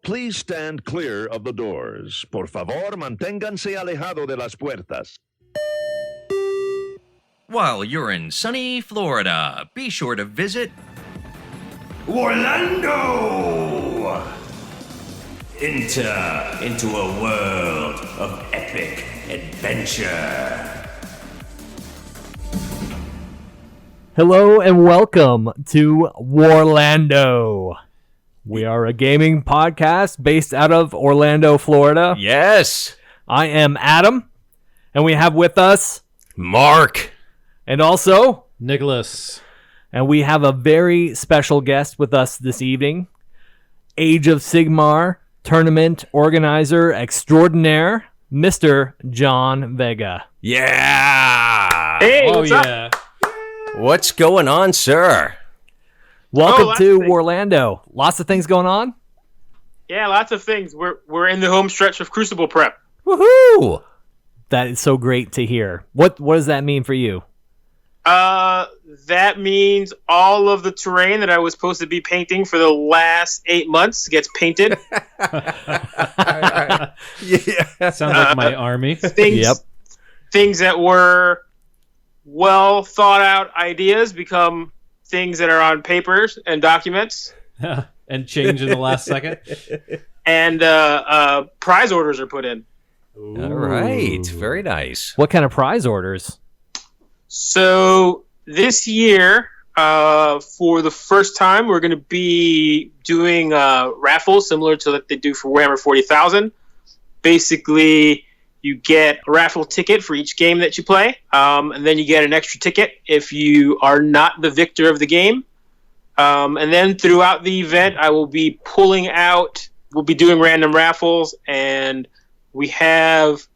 Please stand clear of the doors. Por favor, manténganse alejado de las puertas. While you're in sunny Florida, be sure to visit WARlando! Enter into a world of epic adventure. Hello and welcome to WARlando. We are a gaming podcast based out of Orlando, Florida. Yes. I am Adam, and we have with us Mark. and also Nicholas. And we have a very special guest with us this evening, Age of Sigmar tournament organizer extraordinaire, Mr. John Vega. Yeah. Hey, Oh, what's up? yeah. What's going on, sir? Welcome lots to of things. WARlando. Lots of things going on? Yeah, lots of things. We're in the home stretch of Crucible prep. Woohoo! That is so great to hear. What does that mean for you? That means all of the terrain that I was supposed to be painting for the last 8 months gets painted. Yeah. Sounds like my army. Things that were well thought out ideas become things that are on papers and documents. And change in the last second. And prize orders are put in. All right. Very nice. What kind of prize orders? So this year, for the first time, we're going to be doing raffles similar to what they do for Warhammer 40,000. Basically, you get a raffle ticket for each game that you play, and then you get an extra ticket if you are not the victor of the game. And then throughout the event, I will be we'll be doing random raffles, and we have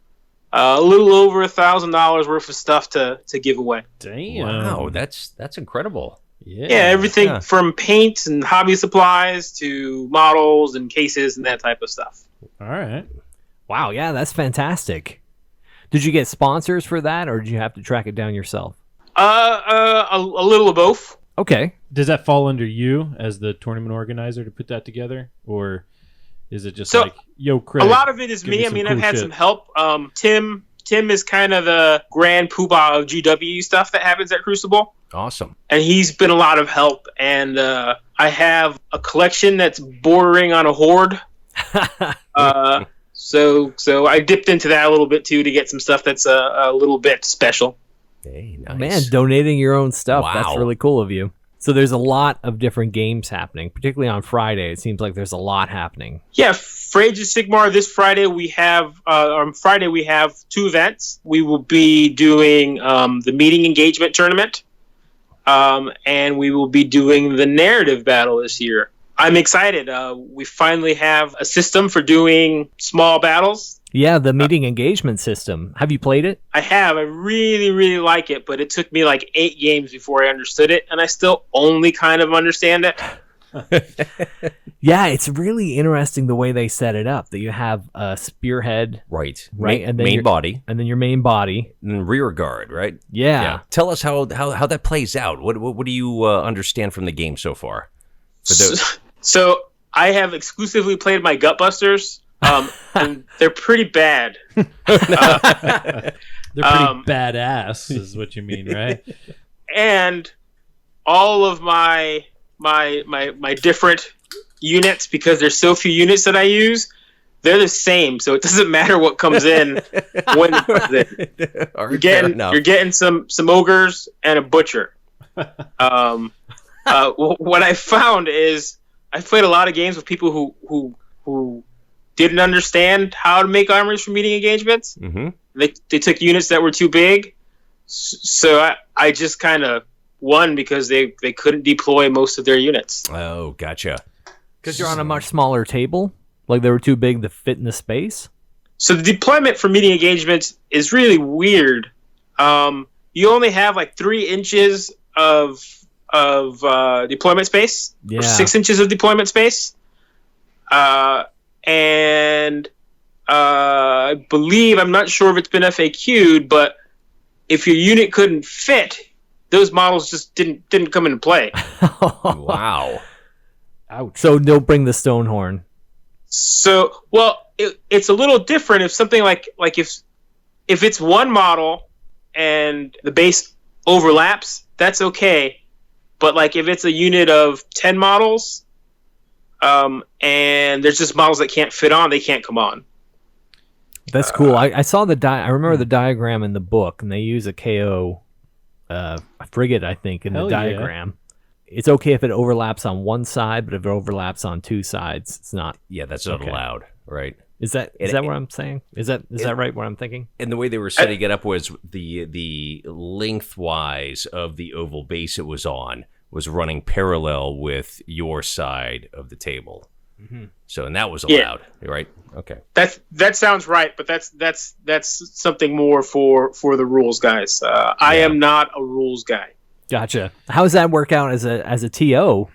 a little over $1,000 worth of stuff to give away. Damn. Wow, that's incredible. Yeah, everything Yeah. from paint and hobby supplies to models and cases and that type of stuff. All right. Wow, yeah, that's fantastic. Did you get sponsors for that, or did you have to track it down yourself? A little of both. Okay. Does that fall under you as the tournament organizer to put that together? Or is it just So, like, yo, Craig, A lot of it is give me. I some mean, cool I've had shit. some help. Tim is kind of the grand poobah of GW stuff that happens at Crucible, Awesome. and he's been a lot of help. And I have a collection that's bordering on a hoard. So I dipped into that a little bit too to get some stuff that's a little bit special. Hey, nice. Man, donating your own stuff. Wow. That's really cool of you. So there's a lot of different games happening, particularly on Friday. It seems like there's a lot happening. Yeah, for Age of Sigmar this Friday we have on Friday we have 2 events. We will be doing the meeting engagement tournament, and we will be doing the narrative battle this year. I'm excited. We finally have a system for doing small battles. Yeah, the meeting engagement system. Have you played it? I have. I really, really like it, but it took me like 8 games before I understood it, and I still only kind of understand it. Yeah, it's really interesting the way they set it up. That you have a spearhead, Right. Right, and then Main you're- body and then your main body. and rear guard, right? Yeah. Tell us how that plays out. What do you understand from the game so far? For those. So I have exclusively played my Gutbusters, and they're pretty bad. They're pretty um, badass, is what you mean, right? And all of my different units, because there's so few units that I use, they're the same. So it doesn't matter what comes in when it comes in. All You're right, fair getting enough. some ogres and a butcher. What I found is I've played a lot of games with people who didn't understand how to make armies for meeting engagements. Mhm. They took units that were too big, so I just kind of won because they couldn't deploy most of their units. Oh, gotcha. Because you're on a much smaller table. Like they were too big to fit in the space. So the deployment for meeting engagements is really weird. You only have like 3 inches of deployment space, Yeah. or 6 inches of deployment space, and I believe, I'm not sure if it's been FAQ'd, but if your unit couldn't fit, those models just didn't come into play. Wow. Ouch. So don't bring the Stonehorn. So, well, it's a little different if something like if it's one model and the base overlaps, that's okay. But like if it's a unit of 10 models, and there's just models that can't fit on, they can't come on. That's cool. I saw I remember the diagram in the book, and they use a KO frigate, I think, in the diagram. It's okay if it overlaps on one side, but if it overlaps on two sides, it's not. Yeah, that's not allowed, right? Is that what I'm saying? Is that right? What I'm thinking? And the way they were setting it up was the lengthwise of the oval base it was on was running parallel with your side of the table. Mm-hmm. So, and that was allowed, right? Okay. That sounds right, but that's something more for the rules guys. I am not a rules guy. Gotcha. How does that work out as a TO?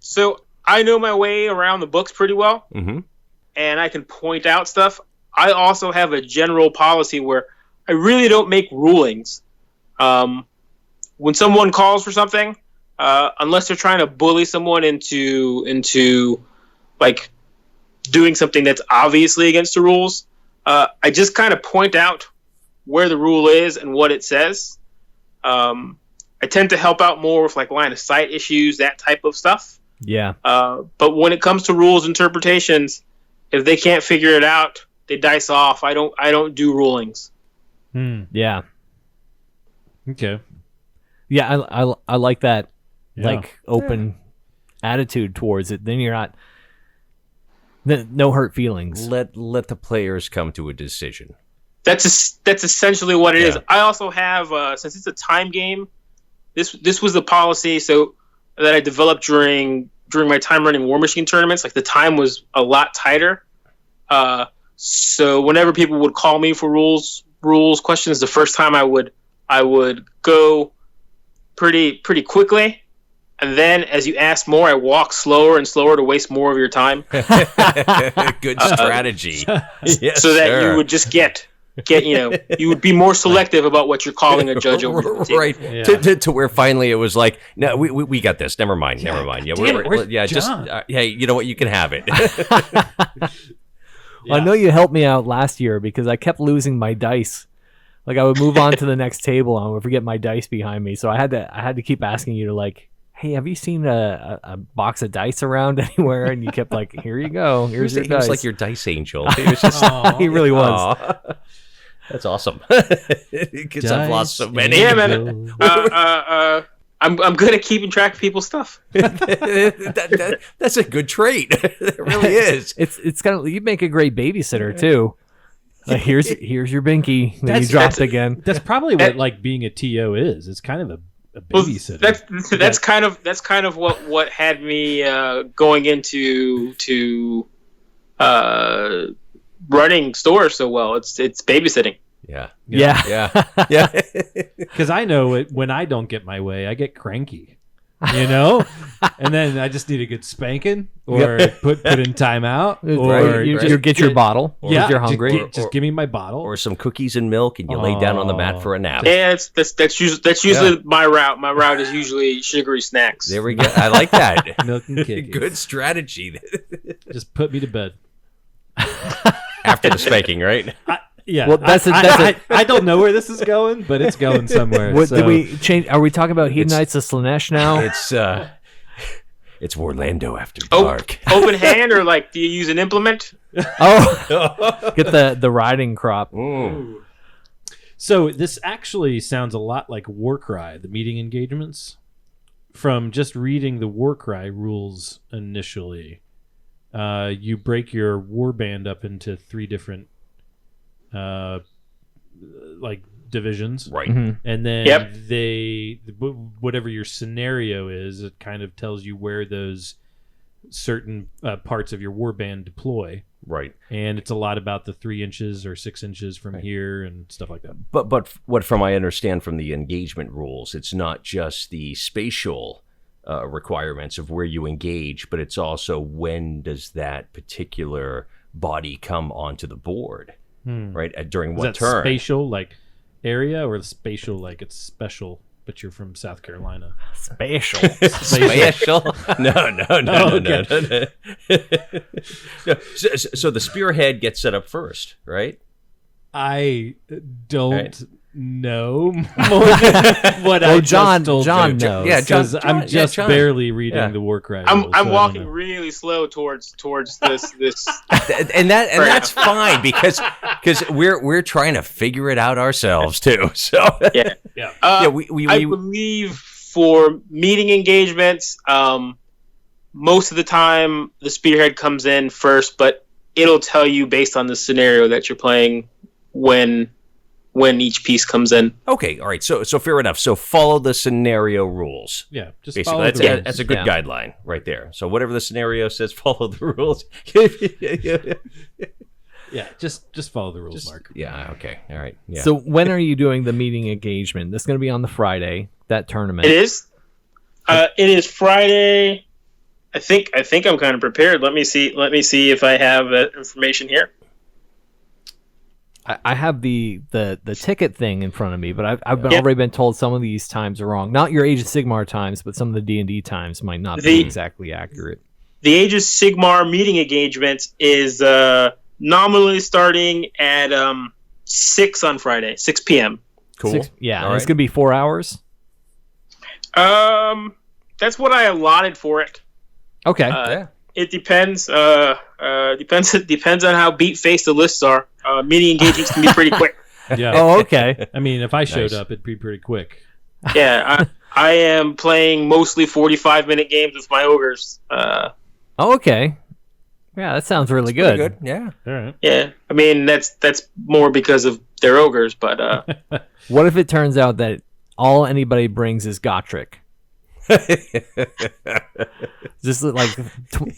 So I know my way around the books pretty well, and I can point out stuff. I also have a general policy where I really don't make rulings. When someone calls for something, unless they're trying to bully someone into like doing something that's obviously against the rules, I just kind of point out where the rule is and what it says. I tend to help out more with like line of sight issues, that type of stuff. Yeah. But when it comes to rules interpretations, if they can't figure it out, they dice off. I don't do rulings. Yeah. Okay. Yeah, I like that, like open attitude towards it. Then you're not no hurt feelings. Let the players come to a decision. That's essentially what it is. I also have since it's a time game, this was the policy so that I developed during my time running War Machine tournaments. Like the time was a lot tighter. So whenever people would call me for rules questions, the first time I would go pretty quickly, and then as you ask more, I walk slower and slower to waste more of your time. Good strategy. Yes, so that you would just get you would be more selective about what you're calling a judge over the table. Right. Yeah. To where finally it was like, no, we got this. Never mind. Yeah, hey, you know what? You can have it. Well, I know you helped me out last year because I kept losing my dice. Like I would move on to the next table and I would forget my dice behind me. So I had to keep asking you to like, hey, have you seen a box of dice around anywhere? And you kept like, here you go. Here's your dice. He was like your dice angel. He was just, he really was. That's awesome. Because I've lost so many. Yeah, man. I'm good at keeping track of people's stuff. That's a good trait. It really is. It's kind of, you make a great babysitter too. Like here's your binky. Then you dropped again. That's probably what like being a TO is. It's kind of a babysitter. That's kind of what had me going into running stores so well. It's babysitting. Yeah. Because I know it, when I don't get my way, I get cranky. And then I just need a good spanking, or put in timeout, or you get your bottle. If you're hungry, just give me my bottle, or some cookies and milk, and you lay down on the mat for a nap. Yeah, that's usually my route. My route is usually sugary snacks. There we go. I like that. Milk and cookies. Good strategy. Just put me to bed after the spanking, right? Yeah, well, I don't know where this is going, but it's going somewhere. Did we change? Are we talking about Hedonites of Slanesh now? It's WARlando after dark. Open hand, or like, do you use an implement? Get the riding crop. Ooh. So this actually sounds a lot like Warcry, the meeting engagements. From just reading the Warcry rules initially, you break your warband up into 3 different like divisions, right? And then whatever your scenario is, it kind of tells you where those certain parts of your warband deploy, right? And it's a lot about the 3 inches or 6 inches from here and stuff like that. But what from I understand from the engagement rules, it's not just the spatial requirements of where you engage, but it's also when does that particular body come onto the board. Right, during what turn? Spatial like area, or the spatial like it's special but you're from South Carolina. Special. Special? No. Okay. No. So the spearhead gets set up first, right? I don't Right. know more than what I John just told John you. knows. Yeah, Because John- I'm just John. barely reading Yeah. the Warcry. I'm rules, so I don't walking know. really slow towards this. and that's fine because we're trying to figure it out ourselves too. So Yeah. Yeah. I believe for meeting engagements, most of the time the spearhead comes in first, but it'll tell you based on the scenario that you're playing when each piece comes in. okay, all right. So fair enough. So follow the scenario rules. Yeah, just Basically, follow that's the rules. that's a good Yeah. guideline right there. So whatever the scenario says, follow the rules. Yeah, just follow the rules, Mark. Yeah. Okay. All right. Yeah. So when are you doing the meeting engagement? This is going to be on the Friday, that tournament. It is. It is Friday. I think I'm kind of prepared. Let me see if I have information here. I have the ticket thing in front of me, but I've Yeah. already been told some of these times are wrong. Not your Age of Sigmar times, but some of the D&D times might not be exactly accurate. The Age of Sigmar meeting engagement is nominally starting at 6 on Friday, 6 p.m. cool. Yeah, All and it's right. going to be 4 hours. That's what I allotted for it. Okay. Yeah. It depends. Depends on how beat faced the lists are. Meeting engagements can be pretty quick. Yeah. Oh, okay. I mean, if I showed Nice. up, it'd be pretty quick. Yeah, I am playing mostly 45-minute games with my ogres. Oh, okay. Yeah, that sounds really Pretty good. Yeah. All right. Yeah, I mean that's more because of their ogres, but What if it turns out that all anybody brings is Gotrek? Just like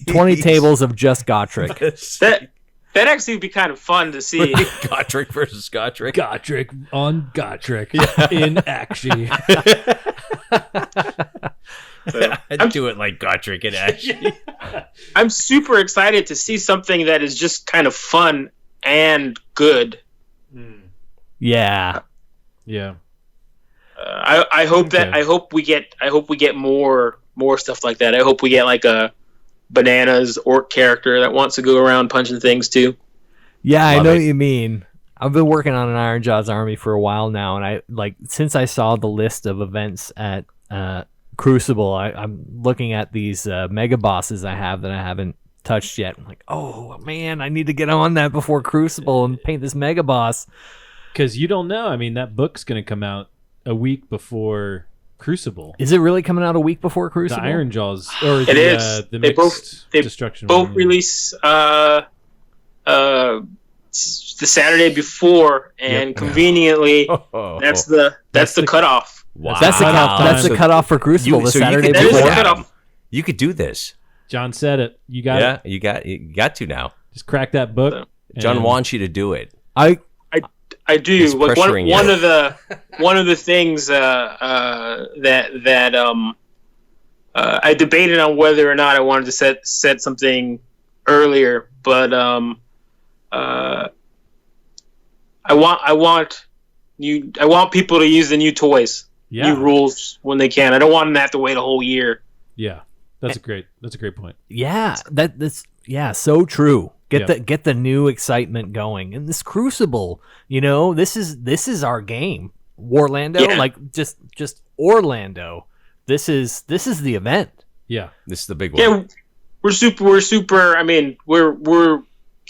20 tables of just Gotrek. that actually would be kind of fun to see. Gotrek versus Gotrek. Gotrek on Gotrek in action. I'd do it like Gotrek in action. I'm super excited to see something that is just kind of fun and good. Yeah. Yeah. I hope that Okay. I hope we get more stuff like that. I hope we get like a bananas orc character that wants to go around punching things too. Yeah, I Love know it. what you mean. I've been working on an Iron Jaws army for a while now, and since I saw the list of events at Crucible, I'm looking at these mega bosses I have that I haven't touched yet. I'm like, oh man, I need to get on that before Crucible and paint this mega boss. Because you don't know. I mean, that book's going to come out a week before Crucible. Is it really coming out a week before Crucible? The Iron Jaws, or It the, is. the They mixed both destruction. Both one. release the Saturday before, and conveniently that's the cutoff. Wow. That's the that's the So cutoff for Crucible. The so you Saturday could That do is the before. that. cutoff. You could do this. John said it. You got Yeah, it. you got to now. Just crack that book. John and- wants you to do it. I do. He's Like pressuring you. one of the things that I debated on whether or not I wanted to set something earlier, but I want people to use the new toys, Yeah. new rules when they can. I don't want them to have to wait a whole year. Yeah. That's a great point. Yeah, that's so true. Yeah. Get the new excitement going. And this Crucible, this is our game. WARlando, Yeah. like just Orlando. This is the event. Yeah. This is the big one. Yeah, we're super. I mean,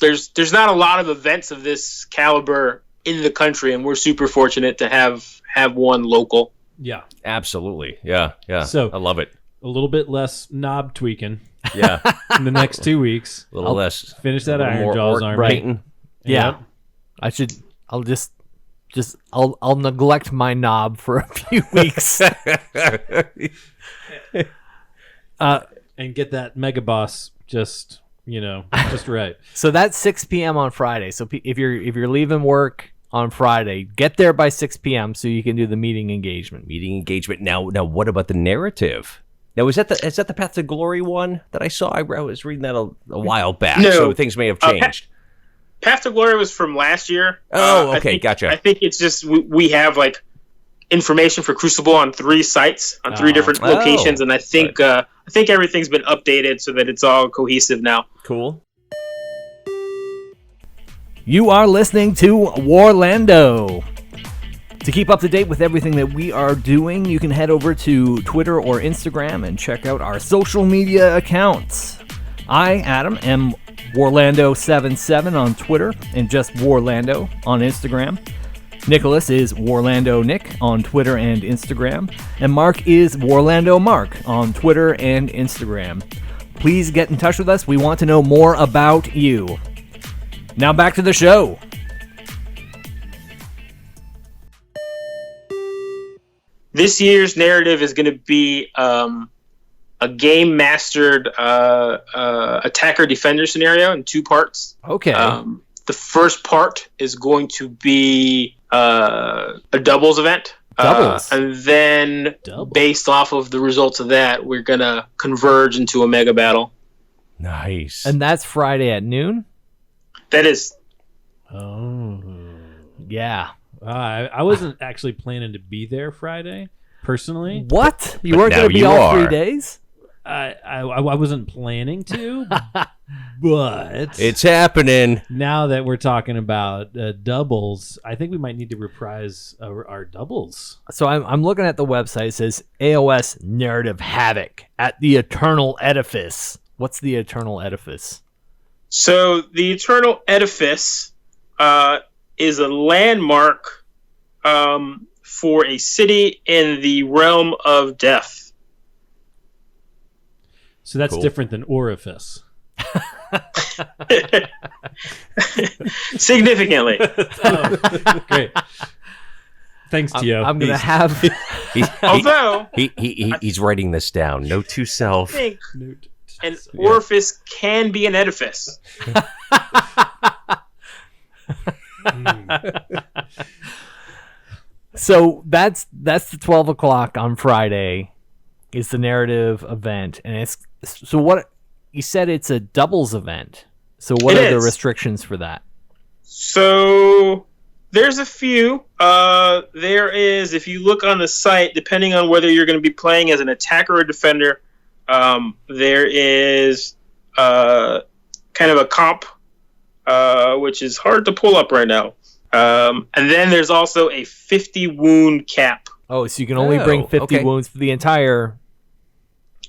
there's not a lot of events of this caliber in the country, and we're super fortunate to have one local. Yeah. Absolutely. Yeah. So- I love it. A little bit less knob tweaking Yeah. in the next 2 weeks. A little less. Finish that a little Iron more Jaws orc army. baiting. Yeah. I'll neglect my knob for a few weeks. And get that mega boss just right. So that's 6 p.m. on Friday. So if you're leaving work on Friday, get there by 6 p.m. so you can do the meeting engagement. Meeting engagement. Now, what about the narrative? Now, is that the Path to Glory one that I saw? I was reading that a while back, No. so things may have changed. Path to Glory was from last year. Oh, okay, I think, gotcha. I think it's just we have like information for Crucible on 3 sites, on 3 different locations, and I think everything's been updated so that it's all cohesive now. Cool. You are listening to WARlando. To keep up to date with everything that we are doing, you can head over to Twitter or Instagram and check out our social media accounts. I, Adam, am WARlando77 on Twitter and just WARlando on Instagram. Nicholas is WARlando Nick on Twitter and Instagram. And Mark is WARlando Mark on Twitter and Instagram. Please get in touch with us. We want to know more about you. Now back to the show. This year's narrative is going to be a game mastered attacker defender scenario in 2 parts. Okay. The first part is going to be a doubles event. Doubles. And then based off of the results of that, we're going to converge into a mega battle. Nice. And that's Friday at noon? That is. Oh. Yeah. I wasn't actually planning to be there Friday, personally. What? You But weren't going now to be you all 3 are. days? I wasn't planning to, but It's happening. now that we're talking about doubles, I think we might need to reprise our doubles. So I'm looking at the website. It says AOS Narrative Havoc at the Eternal Edifice. What's the Eternal Edifice? So the Eternal Edifice is a landmark for a city in the realm of death. So that's Cool. different than orifice. Significantly. Oh, great. Thanks, Tio. I'm going to have... Although, He's writing this down. Note to I self. think an orifice can be an edifice. So that's the 12 o'clock on Friday is the narrative event. And it's... So what... You said it's a doubles event. So what It are the is. restrictions for that? So there's a few. There is, if you look on the site, depending on whether you're going to be playing as an attacker or defender, there is kind of a comp, which is hard to pull up right now. And then there's also a 50 wound cap. Oh, so you can only bring 50 okay. wounds for the entire...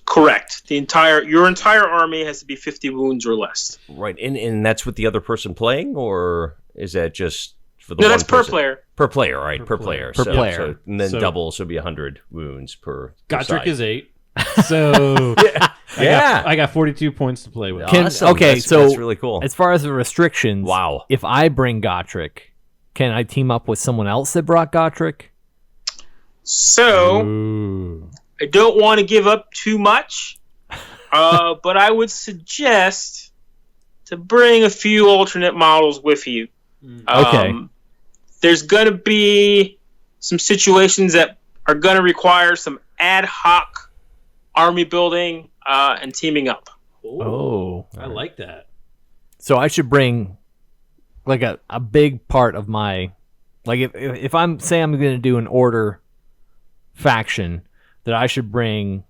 Correct. Your entire army has to be 50 wounds or less. Right, and that's with the other person playing, or is that just for the No, one that's per person? player. Per player, right? Per player. Per player. So, and then So- doubles would be 100 wounds per Gotrick side. is 8. So Yeah. I got 42 points to play with. Can- Awesome. okay, that's, so that's really cool. As far as the restrictions, Wow. if I bring Gotrick, can I team up with someone else that brought Gotrick? So Ooh. I don't want to give up too much, but I would suggest to bring a few alternate models with you. Okay. There's going to be some situations that are going to require some ad hoc army building and teaming up. Oh. I like that. So I should bring like a big part of my, like if I'm say I'm going to do an order faction, that I should bring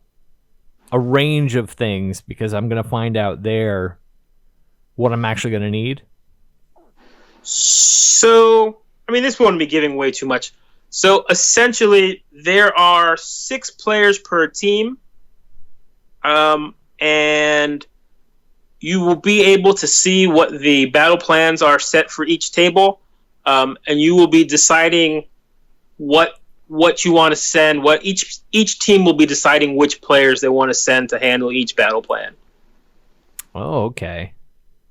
a range of things because I'm going to find out there what I'm actually going to need. So, I mean, this won't be giving away too much. So, essentially, there are 6 players per team, and you will be able to see what the battle plans are set for each table, and you will be deciding what you want to send. What each team will be deciding which players they want to send to handle each battle plan. Oh, okay.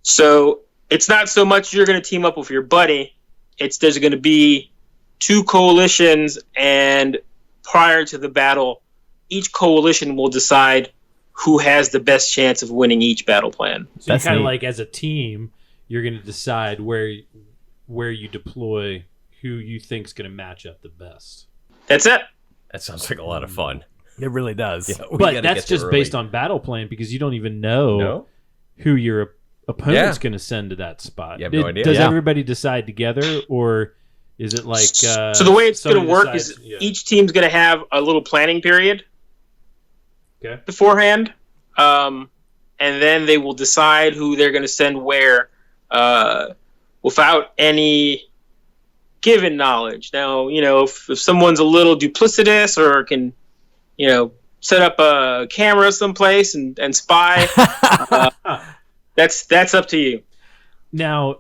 So it's not so much you're going to team up with your buddy. It's there's going to be 2 coalitions, and prior to the battle, each coalition will decide who has the best chance of winning each battle plan. So That's you kind of neat. like as a team, you're going to decide where you deploy who you think's going to match up the best. That's it. That sounds like a lot of fun. It really does. Yeah, we But gotta that's get there just based early. on battle plan because you don't even know No? who your opponent's Yeah. going to send to that spot. You have no idea. Does Yeah. everybody decide together, or Is it like so the way it's going to work decides, is each team's going to have a little planning period beforehand, and then they will decide who they're going to send where without any given knowledge. Now, if someone's a little duplicitous or can, set up a camera someplace and spy, that's up to you. Now,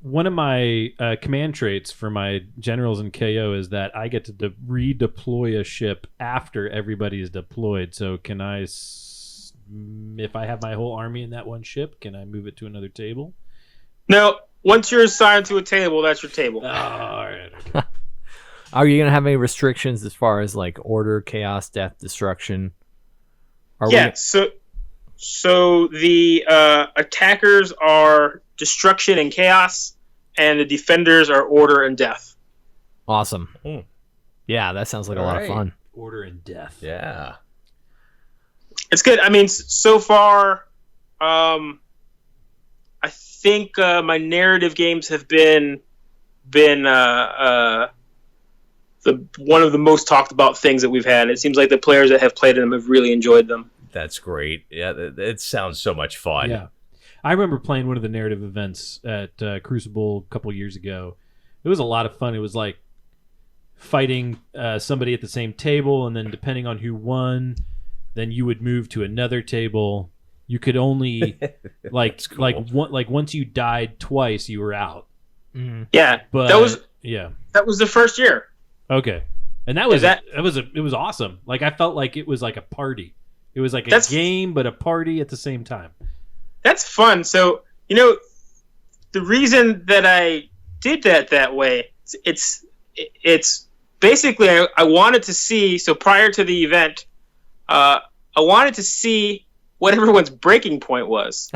one of my command traits for my generals in KO is that I get to redeploy a ship after everybody is deployed. So can I, if I have my whole army in that one ship, can I move it to another table? No, once you're assigned to a table, that's your table. Oh, all right. Okay. Are you gonna have any restrictions as far as like order, chaos, death, destruction? So the attackers are destruction and chaos, and the defenders are order and death. Awesome. Yeah, that sounds like a lot of fun. Order and death. Yeah. It's good. I mean, so far, I think my narrative games have been one of the most talked about things that we've had. It seems like the players that have played them have really enjoyed them. That's great. Yeah, it sounds so much fun. Yeah. I remember playing one of the narrative events at Crucible a couple years ago. It was a lot of fun. It was like fighting somebody at the same table, and then depending on who won, then you would move to another table. You could only once you died twice, you were out. Mm-hmm. Yeah, but that was the first year. Okay, and it was awesome. Like I felt like it was like a party. It was like a game, but a party at the same time. That's fun. So the reason that I did that way, it's basically I wanted to see. So prior to the event, I wanted to see what everyone's breaking point was.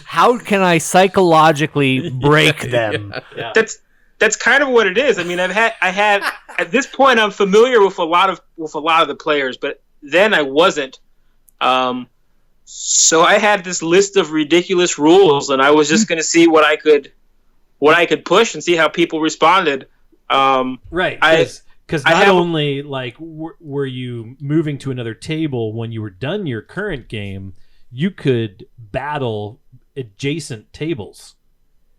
How can I psychologically break them? Yeah. That's kind of what it is. I mean, I had at this point I'm familiar with a lot of the players, but then I wasn't. So I had this list of ridiculous rules, and I was just going to see what I could push and see how people responded. Right. Because not only like were you moving to another table when you were done your current game, you could battle adjacent tables.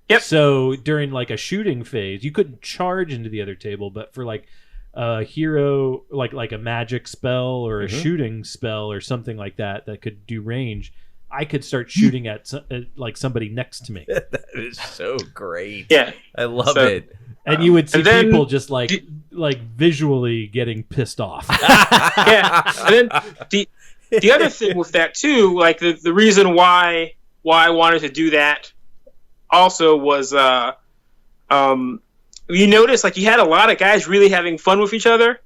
Yep. So during like a shooting phase, you couldn't charge into the other table, but for like a hero, like a magic spell or a shooting spell or something like that could do range, I could start shooting at like somebody next to me. That is so great. Yeah, I love it. And you would see people just like visually getting pissed off. Yeah. And then the other thing with that too, like the reason why I wanted to do that also was you notice like you had a lot of guys really having fun with each other.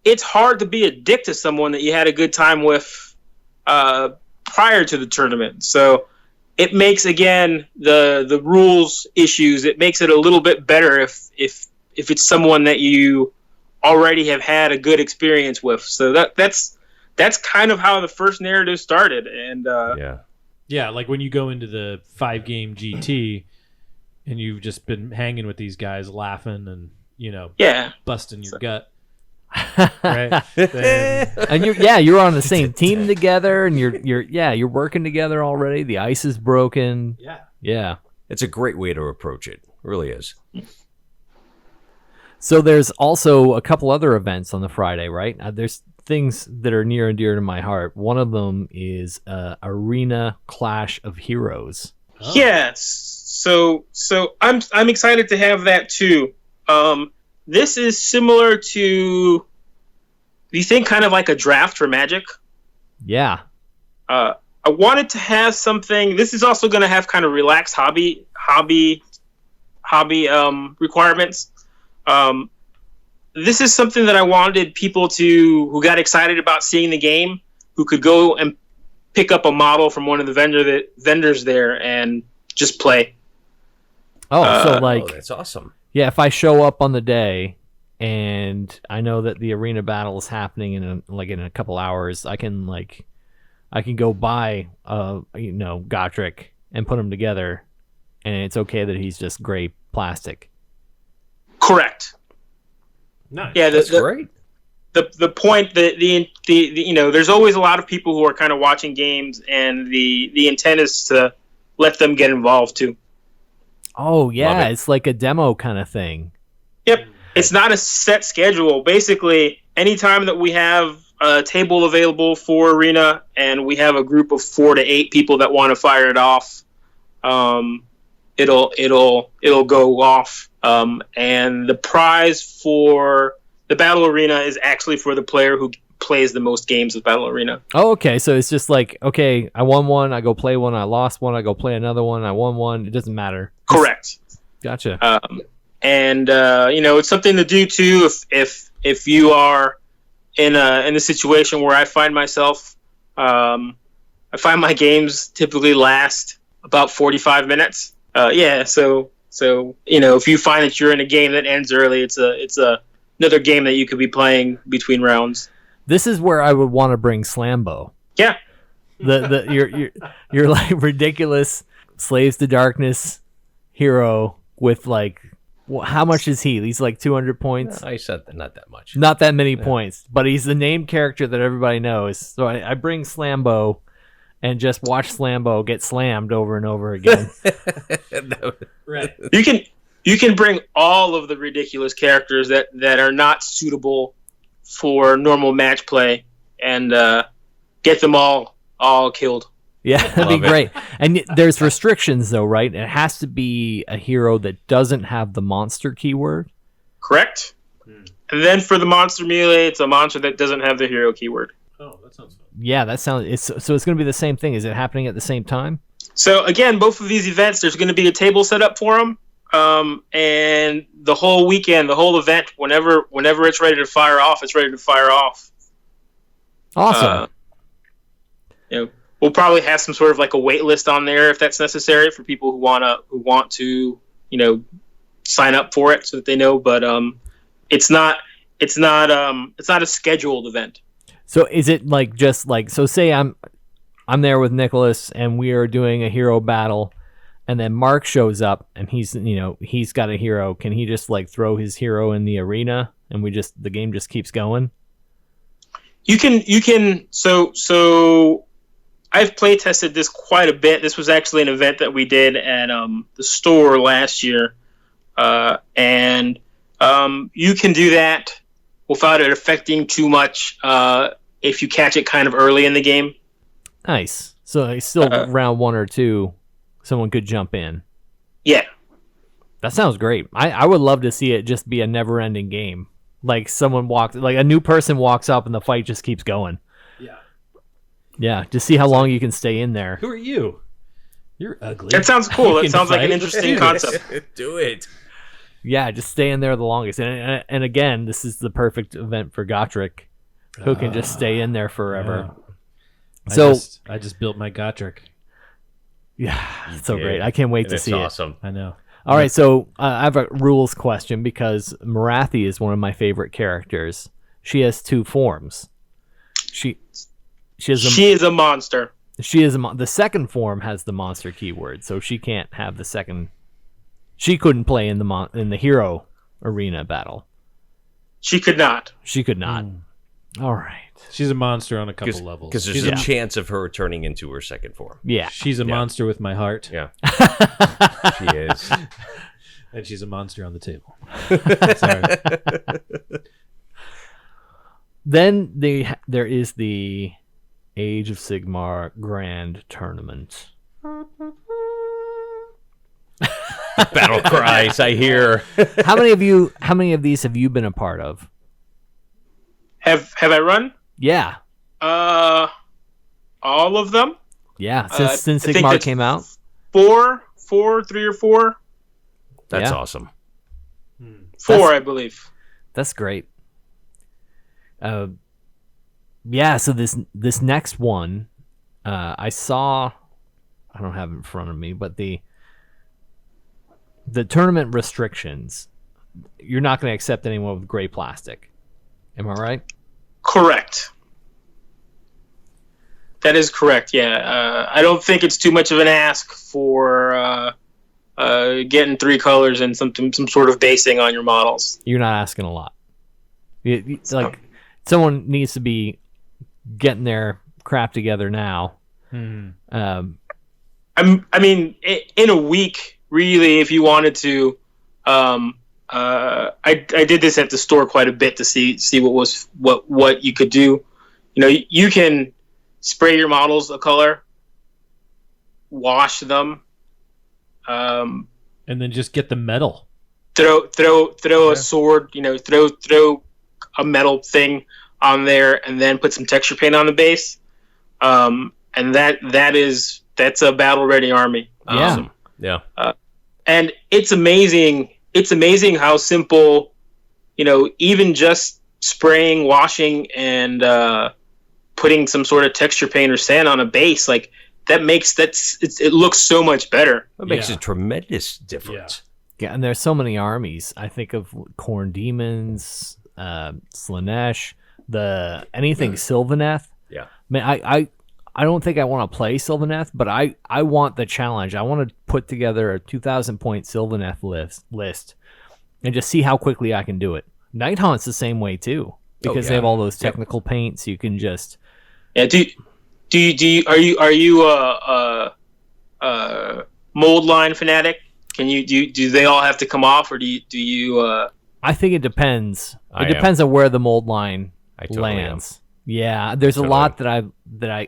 It's hard to be a dick to someone that you had a good time with prior to the tournament. So it makes, again, the rules issues, it makes it a little bit better if it's someone that you already have had a good experience with. So that's kind of how the first narrative started. And yeah, like when you go into the 5-game GT and you've just been hanging with these guys laughing and, busting your gut. Right? And you're on the same team together, and you're working together already. The ice is broken. Yeah. It's a great way to approach it. It really is. So there's also a couple other events on the Friday, right? There's things that are near and dear to my heart. One of them is Arena Clash of Heroes. Oh. Yes. So I'm excited to have that too. This is similar to, do you think, kind of like a draft for Magic? Yeah. I wanted to have something. This is also going to have kind of relaxed hobby requirements. This is something that I wanted people who got excited about seeing the game, who could go and pick up a model from one of the vendors there and just play. So that's awesome. Yeah, if I show up on the day and I know that the arena battle is happening in a couple hours, I can go buy Gotrek and put them together and it's okay that he's just gray plastic. Correct. Nice. Yeah, That's great. The point that the there's always a lot of people who are kind of watching games, and the intent is to let them get involved too. Oh yeah, it. it's like a demo kind of thing. Yep. It's not a set schedule. Basically, anytime that we have a table available for Arena and we have a group of 4 to 8 people that want to fire it off, it'll go off. And the prize for the Battle Arena is actually for the player who plays the most games of Battle Arena. Oh, okay. So it's just like, okay, I won one, I go play one, I lost one, I go play another one, I won one. It doesn't matter. Correct. Gotcha. And it's something to do too if you are in a situation where I find myself. I find my games typically last about 45 minutes. So if you find that you're in a game that ends early, it's another game that you could be playing between rounds. This is where I would want to bring Slambo. Yeah. You're like ridiculous Slaves to Darkness hero with like, how much is he? He's like 200 points. I said not that much. Not that many points, but he's the named character that everybody knows. So I bring Slambo and just watch Slambo get slammed over and over again. Right. You can bring all of the ridiculous characters that are not suitable for normal match play and get them all killed. Yeah, that'd be great. And there's restrictions though, right? It has to be a hero that doesn't have the monster keyword. Correct. And then for the monster melee, it's a monster that doesn't have the hero keyword. Oh, that sounds fun. Yeah, so it's going to be the same thing. Is it happening at the same time? So again, both of these events, there's going to be a table set up for them, and the whole weekend, the whole event, whenever it's ready to fire off, it's ready to fire off. Awesome. We'll probably have some sort of like a wait list on there if that's necessary for people who want to sign up for it so that they know. But it's not a scheduled event. So is it like just like, so say I'm there with Nicholas and we are doing a hero battle, and then Mark shows up and he's got a hero. Can he just like throw his hero in the arena and the game just keeps going? You can. So I've play tested this quite a bit. This was actually an event that we did at the store last year, and you can do that without it affecting too much if you catch it kind of early in the game. Nice. So it's still round 1 or 2, someone could jump in. Yeah. That sounds great. I would love to see it just be a never-ending game. Like a new person walks up and the fight just keeps going. Yeah. Yeah, to see how long you can stay in there. Who are you? You're ugly. That sounds cool. That sounds like an fight. interesting concept. Do it. Yeah, just stay in there the longest. And again, this is the perfect event for Gotrek, who can just stay in there forever. Yeah. So I just built my Gotrek. yeah, it's so great. I can't wait to see it. Awesome. I know. All right, so I have a rules question because Marathi is one of my favorite characters. She has 2 forms. She is a monster. The second form has the monster keyword, so she can't have the second. She couldn't play in the hero arena battle. She could not. All right. She's a monster on a couple levels. Because there's a chance of her turning into her second form. Yeah. She's a monster with my heart. Yeah. She is. And she's a monster on the table. Sorry. Then there is the Age of Sigmar Grand Tournament. Battle cries, I hear. How many of these have you been a part of? Have I run? Yeah. All of them? Yeah, since I think Sigmar that's came out. 3 or 4. That's Yeah. awesome. 4, I believe. That's great. Yeah, so this next one, I saw, I don't have it in front of me, but the tournament restrictions, you're not going to accept anyone with gray plastic. Am I right? Correct. That is correct, yeah. I don't think it's too much of an ask for getting 3 colors and some sort of basing on your models. You're not asking a lot. Like someone needs to be getting their crap together now. I mean, in a week, really, if you wanted to. I did this at the store quite a bit to see what you could do. You know, you can spray your models a color, wash them, and then just get the metal. Throw a sword. You know, throw a metal thing on there, and then put some texture paint on the base. And that's a battle ready army. Awesome. Yeah. And it's amazing. It's amazing how simple, you know, even just spraying, washing, and putting some sort of texture paint or sand on a base, like it looks so much better. It makes a tremendous difference. Yeah, and there's so many armies. I think of Khorne Demons, Slaanesh, anything Sylvaneth. Yeah. Man, I don't think I want to play Sylvaneth, but I want the challenge. I want to put together a 2,000-point Sylvaneth list and just see how quickly I can do it. Nighthaunt's the same way too, because they have all those technical paints. You can just are you a mold line fanatic? Can you do they all have to come off, or do you? I think it depends. It depends on where the mold line lands. Yeah, there's a lot that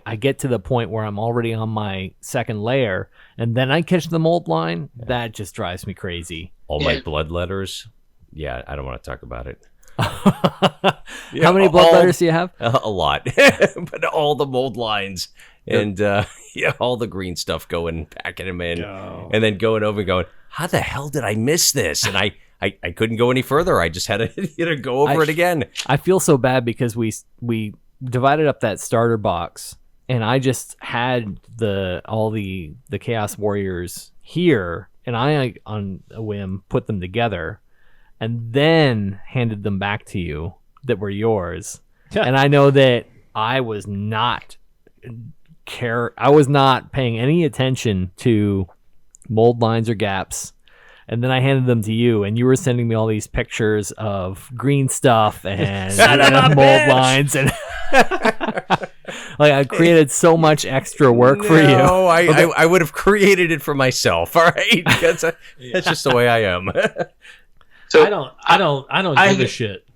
I get to the point where I'm already on my second layer, and then I catch the mold line. Yeah. That just drives me crazy. All my blood letters. Yeah, I don't want to talk about it. How many blood letters do you have? A lot, but all the mold lines and all the green stuff packing them in, and then going over and going, how the hell did I miss this? And I couldn't go any further. I just had to go over it again. I feel so bad because we divided up that starter box, and I just had all the Chaos Warriors here, and I on a whim put them together, and then handed them back to you that were yours. And I know that I was not paying any attention to mold lines or gaps. And then I handed them to you, and you were sending me all these pictures of green stuff and mold lines, and like I created so much extra work for you. No, I would have created it for myself. All right, that's just the way I am. So I don't give a shit.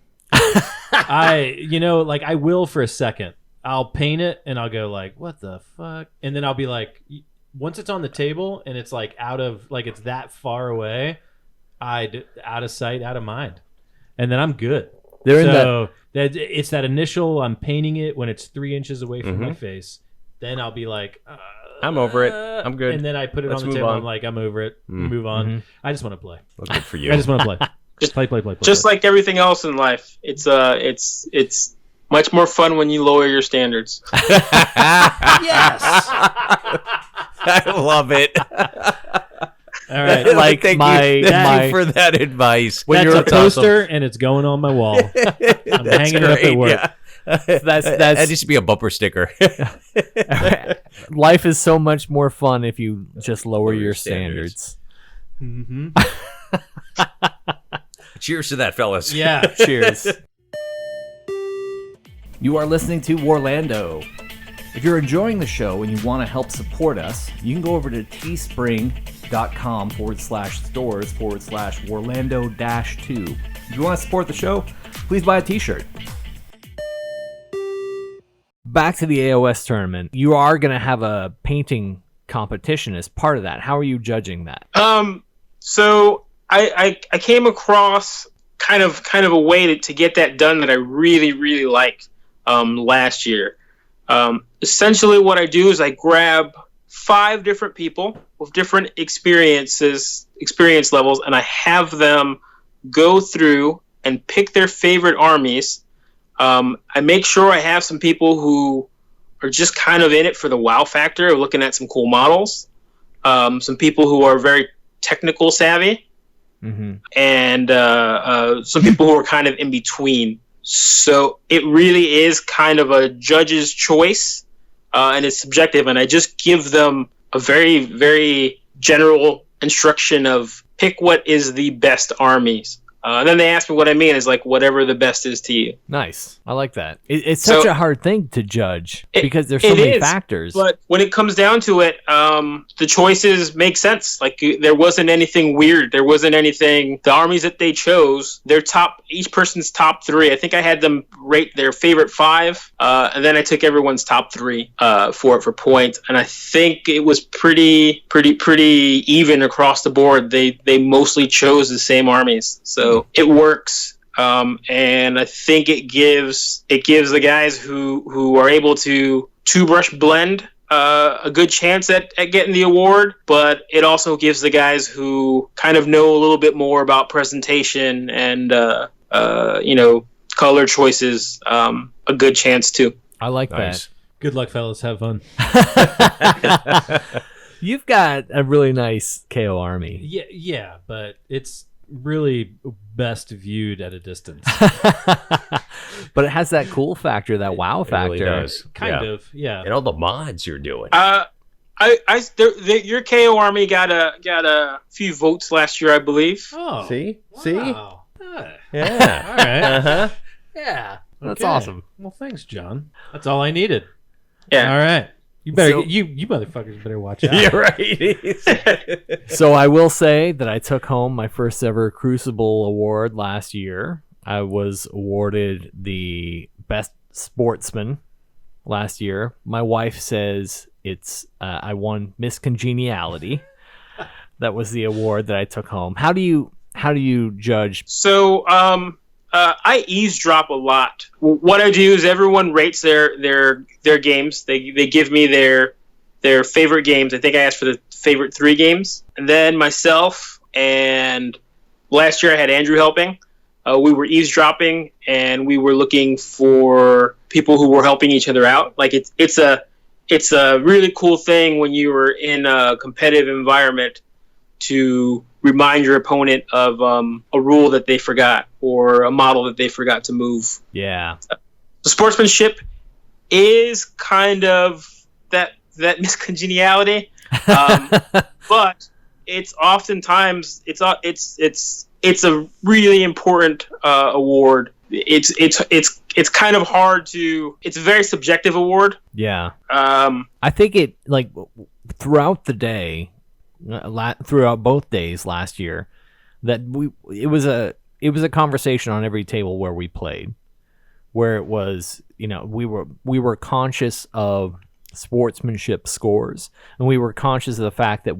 I will for a second. I'll paint it and I'll go like, what the fuck, and then I'll be like. Once it's on the table and it's like it's that far away, out of sight, out of mind, and then I'm good. It's that initial. I'm painting it when it's 3 inches away from my face. Then I'll be like, I'm over it. I'm good. And then I put it on the table. I'm like, I'm over it. Move on. I just want to play. Well, good for you. I just want to play. Just play. Just like everything else in life, it's much more fun when you lower your standards. Yes. I love it. All right, like thank you for that advice. When you're a poster and it's going on my wall, I'm hanging it up at work. Yeah. That needs to be a bumper sticker. Life is so much more fun if you just lower your standards. Mm-hmm. Cheers to that, fellas. Yeah, cheers. You are listening to WARlando. If you're enjoying the show and you want to help support us, you can go over to teespring.com/stores/Warlando-2. If you want to support the show, please buy a t-shirt. Back to the AOS tournament. You are going to have a painting competition as part of that. How are you judging that? So I came across kind of a way to get that done that I really, really liked last year. Essentially what I do is I grab 5 different people with different experience levels, and I have them go through and pick their favorite armies. I make sure I have some people who are just kind of in it for the wow factor of looking at some cool models. Some people who are very technical savvy, and some people who are kind of in between. So it really is kind of a judge's choice, and it's subjective, and I just give them a very, very general instruction of pick what is the best armies. And then they ask me what I mean is like whatever the best is to you. Nice. I like that. It's such a hard thing to judge because there's so many factors. But when it comes down to it, the choices make sense. Like there wasn't anything weird. There wasn't anything. The armies that they chose, each person's top 3. I think I had them rate their favorite 5, and then I took everyone's top 3 for points. And I think it was pretty even across the board. They mostly chose the same armies. So it works, and I think it gives the guys who are able to two-brush blend a good chance at getting the award, but it also gives the guys who kind of know a little bit more about presentation and color choices a good chance too. I like that. Good luck, fellas. Have fun. You've got a really nice KO army. Yeah, but it's really best viewed at a distance. But it has that cool factor, that wow factor. It really does. Kind of, yeah. And all the mods you're doing. Your KO army got a few votes last year, I believe. Oh, See? wow. Yeah. All right. Uh-huh. Yeah, that's Okay. awesome. Well, thanks, John. That's all I needed. Yeah. All right. You better So- you motherfuckers better watch out. Yeah, right. So I will say that I took home my first ever Crucible award last year. I was awarded the best sportsman last year. My wife says I won Miss Congeniality. That was the award that I took home. How do you judge? So I eavesdrop a lot. What I do is everyone rates their games. They give me their favorite games. I think I asked for the favorite 3 games, and then myself. And last year I had Andrew helping. We were eavesdropping, and we were looking for people who were helping each other out. Like it's a really cool thing when you were in a competitive environment to remind your opponent of a rule that they forgot or a model that they forgot to move. Yeah. The sportsmanship is kind of that miscongeniality, but it's oftentimes it's a really important award. It's kind of hard to. It's a very subjective award. Yeah. I think it throughout the day. Throughout both days last year, that it was a conversation on every table where we played, where it was we were conscious of sportsmanship scores, and we were conscious of the fact that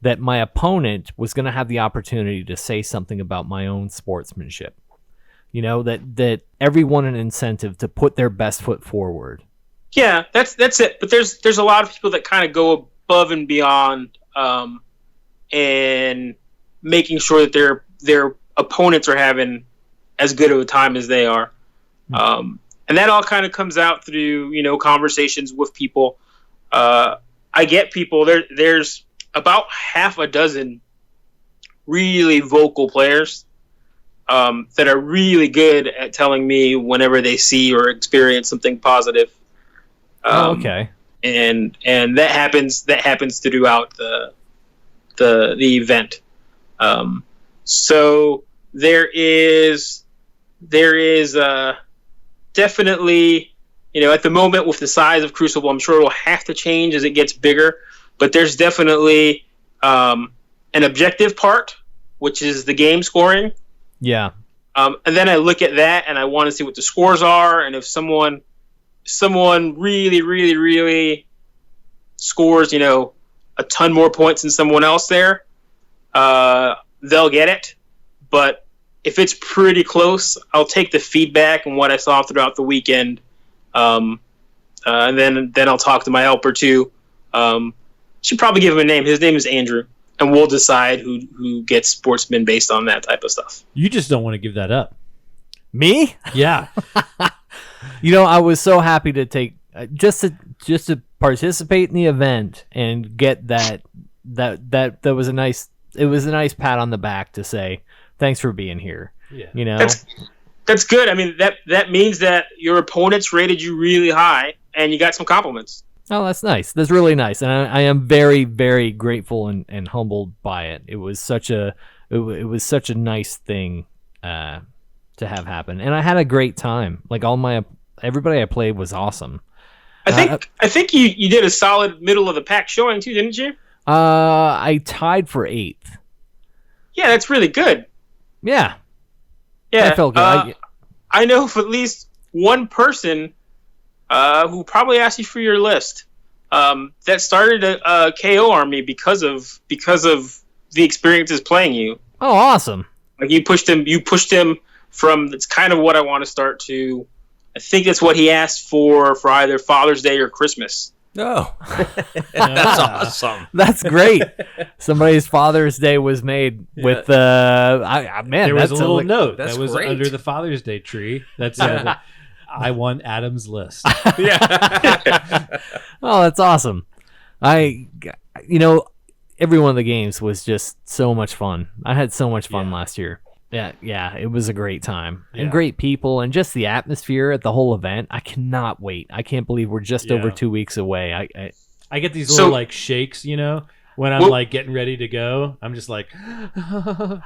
that my opponent was going to have the opportunity to say something about my own sportsmanship. That everyone an incentive to put their best foot forward. Yeah, that's it. But there's a lot of people that kind of go above and beyond, and making sure that their opponents are having as good of a time as they are, and that all kind of comes out through conversations with people. I get people there's about half a dozen really vocal players that are really good at telling me whenever they see or experience something positive. Okay. And that happens throughout the event. So there is definitely, at the moment with the size of Crucible, I'm sure it'll have to change as it gets bigger, but there's definitely an objective part, which is the game scoring. Yeah. And then I look at that and I want to see what the scores are, and if someone really, really, really scores, a ton more points than someone else there, they'll get it. But if it's pretty close, I'll take the feedback and what I saw throughout the weekend, and then I'll talk to my helper too. Should probably give him a name. His name is Andrew, and we'll decide who gets sportsman based on that type of stuff. You just don't want to give that up. Me? Yeah. I was so happy to take just to participate in the event and get that was a nice pat on the back to say thanks for being here. Yeah. That's good. I mean that means that your opponents rated you really high and you got some compliments. Oh, that's nice. That's really nice, and I am very, very grateful and humbled by it. It was such a nice thing to have happen, and I had a great time. Like everybody I played was awesome. I think you did a solid middle of the pack showing too, didn't you? I tied for 8th. Yeah, that's really good. Yeah. Yeah, that felt good. I know of at least one person who probably asked you for your list that started a KO army because of the experiences playing you. Oh, awesome! Like you pushed him from that's kind of what I want to start to. I think that's what he asked for either Father's Day or Christmas. Oh, that's awesome. That's great. Somebody's Father's Day was made with man. There was a little note that's that was great. under the Father's Day tree that said, "I want Adam's list." Yeah. Oh, that's awesome. Every one of the games was just so much fun. I had so much fun last year. Yeah, it was a great time and great people and just the atmosphere at the whole event. I cannot wait. I can't believe we're just over 2 weeks away. I get these little like shakes, when I'm like getting ready to go. I'm just like,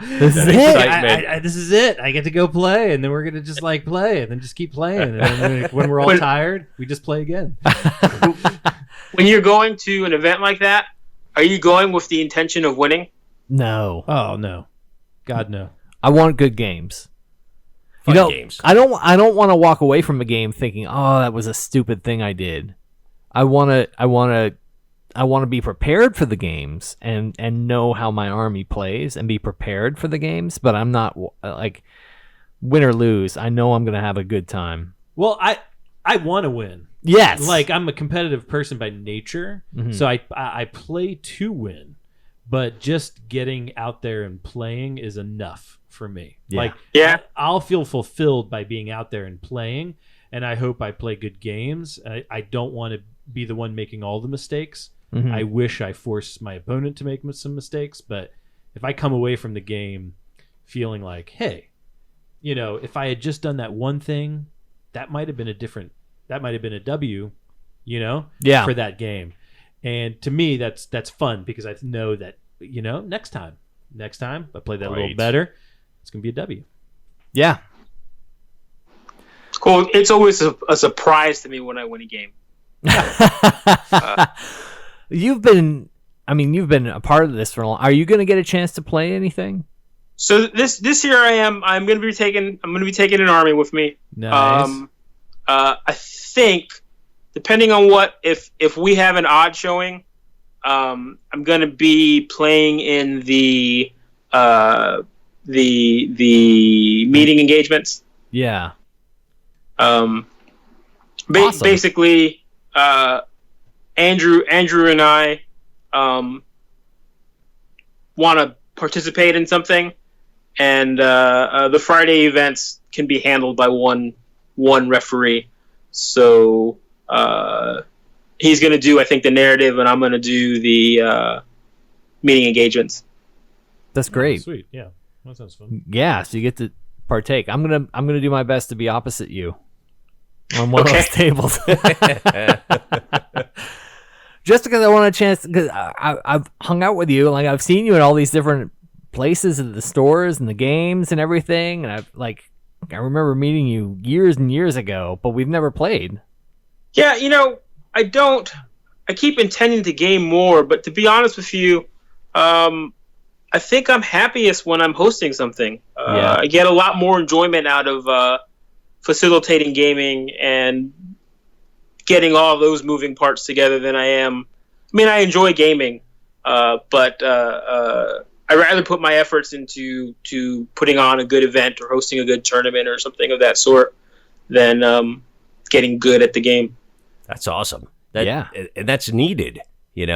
this is it. This is it. I get to go play, and then we're gonna just like play, and then just keep playing. And then when we're all tired, we just play again. When you're going to an event like that, are you going with the intention of winning? No. Oh no, God no. I want good games. Fun games. I don't want to walk away from a game thinking, "Oh, that was a stupid thing I did." I want to be prepared for the games and know how my army plays and be prepared for the games, but I'm not like win or lose. I know I'm going to have a good time. Well, I want to win. Yes. Like I'm a competitive person by nature, so I play to win, but just getting out there and playing is enough for me. I'll feel fulfilled by being out there and playing, and I hope I play good games. I don't want to be the one making all the mistakes. I wish I forced my opponent to make some mistakes, but if I come away from the game feeling like, hey, if I had just done that one thing, that might have been a W, for that game. And to me, that's fun because I know that, next time I play that a little better, it's going to be a W. Yeah. Cool. It's always a surprise to me when I win a game. You've been a part of this for a long. Are you going to get a chance to play anything? So this year I'm going to be taking an army with me. Nice. I think depending on if we have an odd showing, I'm going to be playing in the meeting engagements. Yeah. Awesome. Basically, Andrew and I want to participate in something, and the Friday events can be handled by one referee. So he's going to do, I think, the narrative, and I'm going to do the meeting engagements. That's great. Sweet. Yeah, that sounds fun. Yeah, so you get to partake. I'm gonna do my best to be opposite you on one of those tables. Just because I want a chance, because I've hung out with you, like I've seen you in all these different places at the stores and the games and everything, and I remember meeting you years and years ago, but we've never played. Yeah, I keep intending to game more, but to be honest with you, I think I'm happiest when I'm hosting something. I get a lot more enjoyment out of facilitating gaming and getting all those moving parts together than I am. I mean, I enjoy gaming, but I rather put my efforts into putting on a good event or hosting a good tournament or something of that sort than getting good at the game. That's awesome. And that's needed, We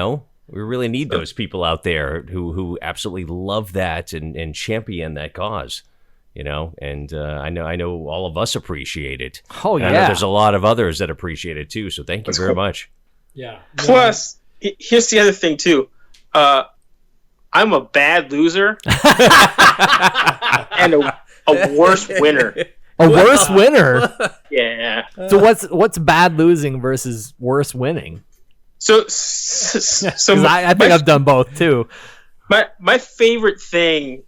really need those people out there who absolutely love that and champion that cause, And I know all of us appreciate it. Oh, and I know there's a lot of others that appreciate it too. So thank you very much. Yeah. Plus, here's the other thing too. I'm a bad loser and a worse winner. A worse winner? Yeah. So what's bad losing versus worse winning? So 'Cause I think I've done both too. My favorite thing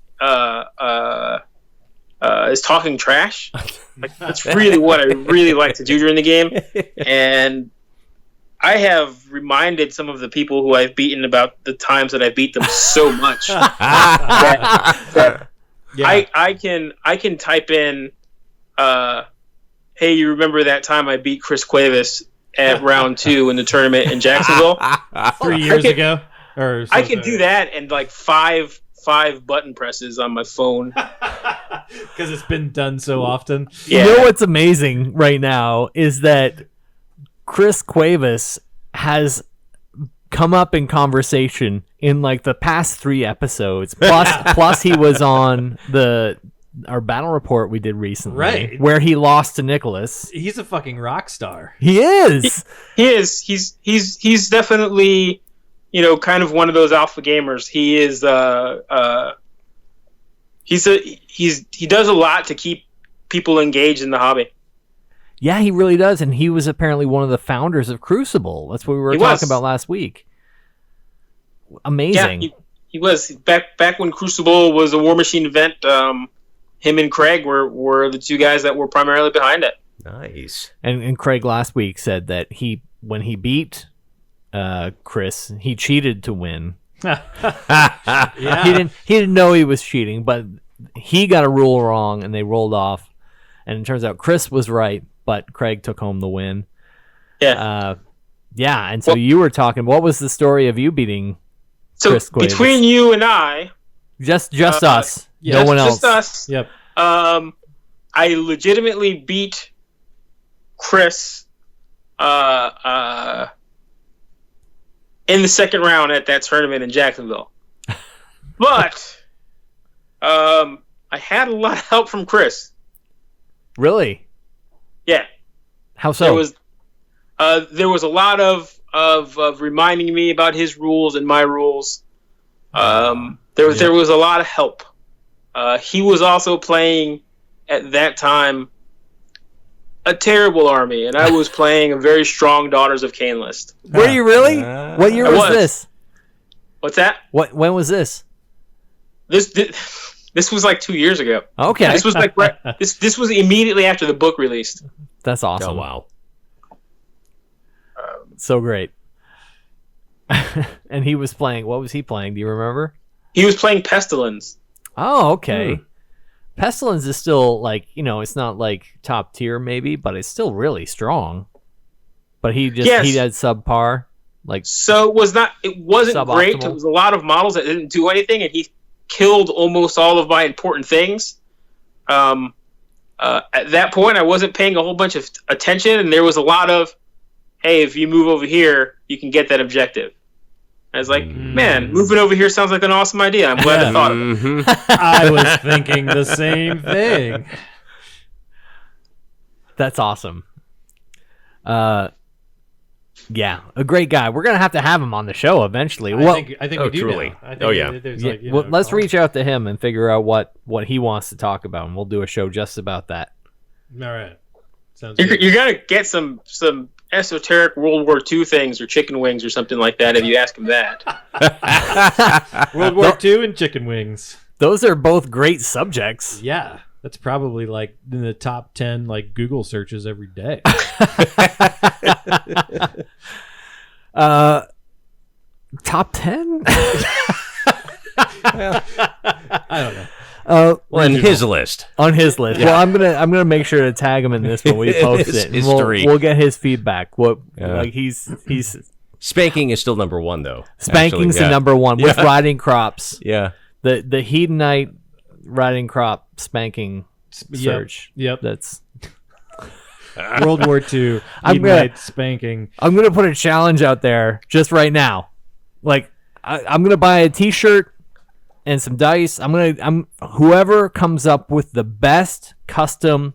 is talking trash. Like, that's really what I really like to do during the game, and I have reminded some of the people who I've beaten about the times that I beat them so much that I can type in, hey, you remember that time I beat Chris Cuevas at round 2 in the tournament in Jacksonville 3 years ago? Or I can do that and like five button presses on my phone. Because it's been done so often. Yeah. You know what's amazing right now is that Chris Cuevas has come up in conversation in like the past 3 episodes. Plus he was on our battle report we did recently, right, where he lost to Nicholas. He's a fucking rock star. He is. He is. He's definitely, kind of one of those alpha gamers. He is. He does a lot to keep people engaged in the hobby. Yeah, he really does, and he was apparently one of the founders of Crucible. That's what we were talking about last week. Amazing. Yeah, he was back when Crucible was a War Machine event. Him and Craig were the 2 guys that were primarily behind it. Nice. And Craig last week said that when he beat Chris, he cheated to win. Yeah. He didn't know he was cheating, but he got a rule wrong and they rolled off. And it turns out Chris was right, but Craig took home the win. Yeah. And so you were talking. What was the story of you beating Chris Cuevas? Between you and I, just us, yeah, no one else. just us. Yep. I legitimately beat Chris in the second round at that tournament in Jacksonville. But I had a lot of help from Chris. Really? Yeah. How so? There was a lot of reminding me about his rules and my rules. There was a lot of help. He was also playing at that time a terrible army, and I was playing a very strong Daughters of Cain list. Were you really? What year was this? What's that? When was this? This was like 2 years ago. Okay. This was like this was immediately after the book released. That's awesome. Oh, wow. So great. And he was playing. What was he playing? Do you remember? He was playing Pestilence. Oh, okay. Pestilence is still like, it's not like top tier maybe, but it's still really strong. But he had subpar. So it wasn't suboptimal. great. It was a lot of models that didn't do anything, and he killed almost all of my important things. At that point, I wasn't paying a whole bunch of attention, and there was a lot of, hey, if you move over here, you can get that objective. I was like, man, moving over here sounds like an awesome idea. I'm glad I thought of it. I was thinking the same thing. That's awesome. Yeah, a great guy. We're gonna have to have him on the show eventually. I think we do. truly. Now. I think Oh, yeah. there's let's reach out to him and figure out what he wants to talk about, and we'll do a show just about that. All right. Sounds good. You're gonna get some esoteric World War II things or chicken wings or something like that if you ask him that. World War II and chicken wings. Those are both great subjects. Yeah. That's probably like in the top 10 like Google searches every day. Top 10? I don't know. On his list. On his list. Yeah. Well, I'm gonna make sure to tag him in this when we post it. And we'll get his feedback. He's Spanking is still number 1 though. Spanking's the number 1 with riding crops. Yeah. The Hedonite riding crop spanking search. Yep. That's World War II. Spanking. I'm gonna put a challenge out there just right now. Like I'm gonna buy a T-shirt and some dice. Whoever comes up with the best custom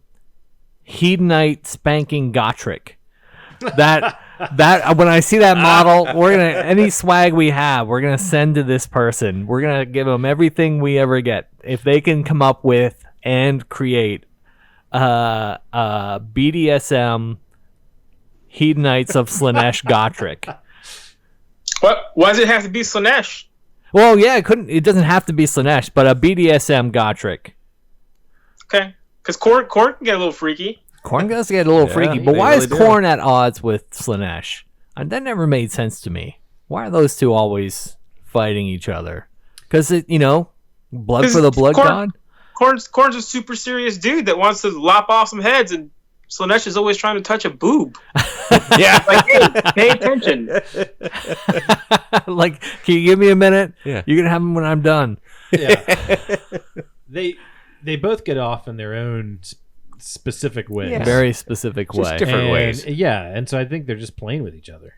Hedonite spanking Gotrek. That when I see that model, any swag we have, we're gonna send to this person. We're gonna give them everything we ever get. If they can come up with and create BDSM Hedonites of Slaanesh Gotrek, Why does it have to be Slanesh? Well, yeah, it doesn't have to be Slanesh, but a BDSM Gotrek. Okay, because Korn can get a little freaky. Korn does get a little freaky, but why is Korn at odds with Slanesh? And that never made sense to me. Why are those two always fighting each other? Because blood for the blood god. Korn's a super serious dude that wants to lop off some heads, and Slanesh is always trying to touch a boob. Yeah. Like, hey, pay attention. Like, can you give me a minute? Yeah. You're gonna have them when I'm done. Yeah. They both get off in their own specific ways. Yeah. Very specific way. different ways. Yeah, and so I think they're just playing with each other.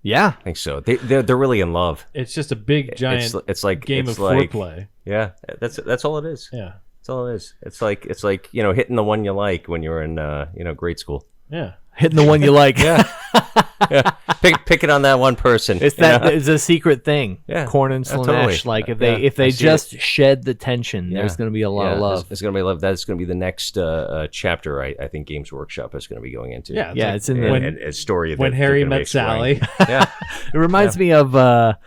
Yeah. I think so. They're really in love. It's just a big giant It's like game it's of like, foreplay. Yeah, that's all it is. Yeah. That's all it is. It's like hitting the one you like when you were in grade school. Yeah. Hitting the one you like. Yeah. Pick it on that one person. It's it's a secret thing. Yeah. Korn and Slanesh. Totally. Like if they just shed the tension, there's gonna be a lot of love. It's gonna be love. That's gonna be the next chapter. I think Games Workshop is gonna be going into. Yeah. Yeah, it's in there. a story When Harry met Sally. Yeah. It reminds me of the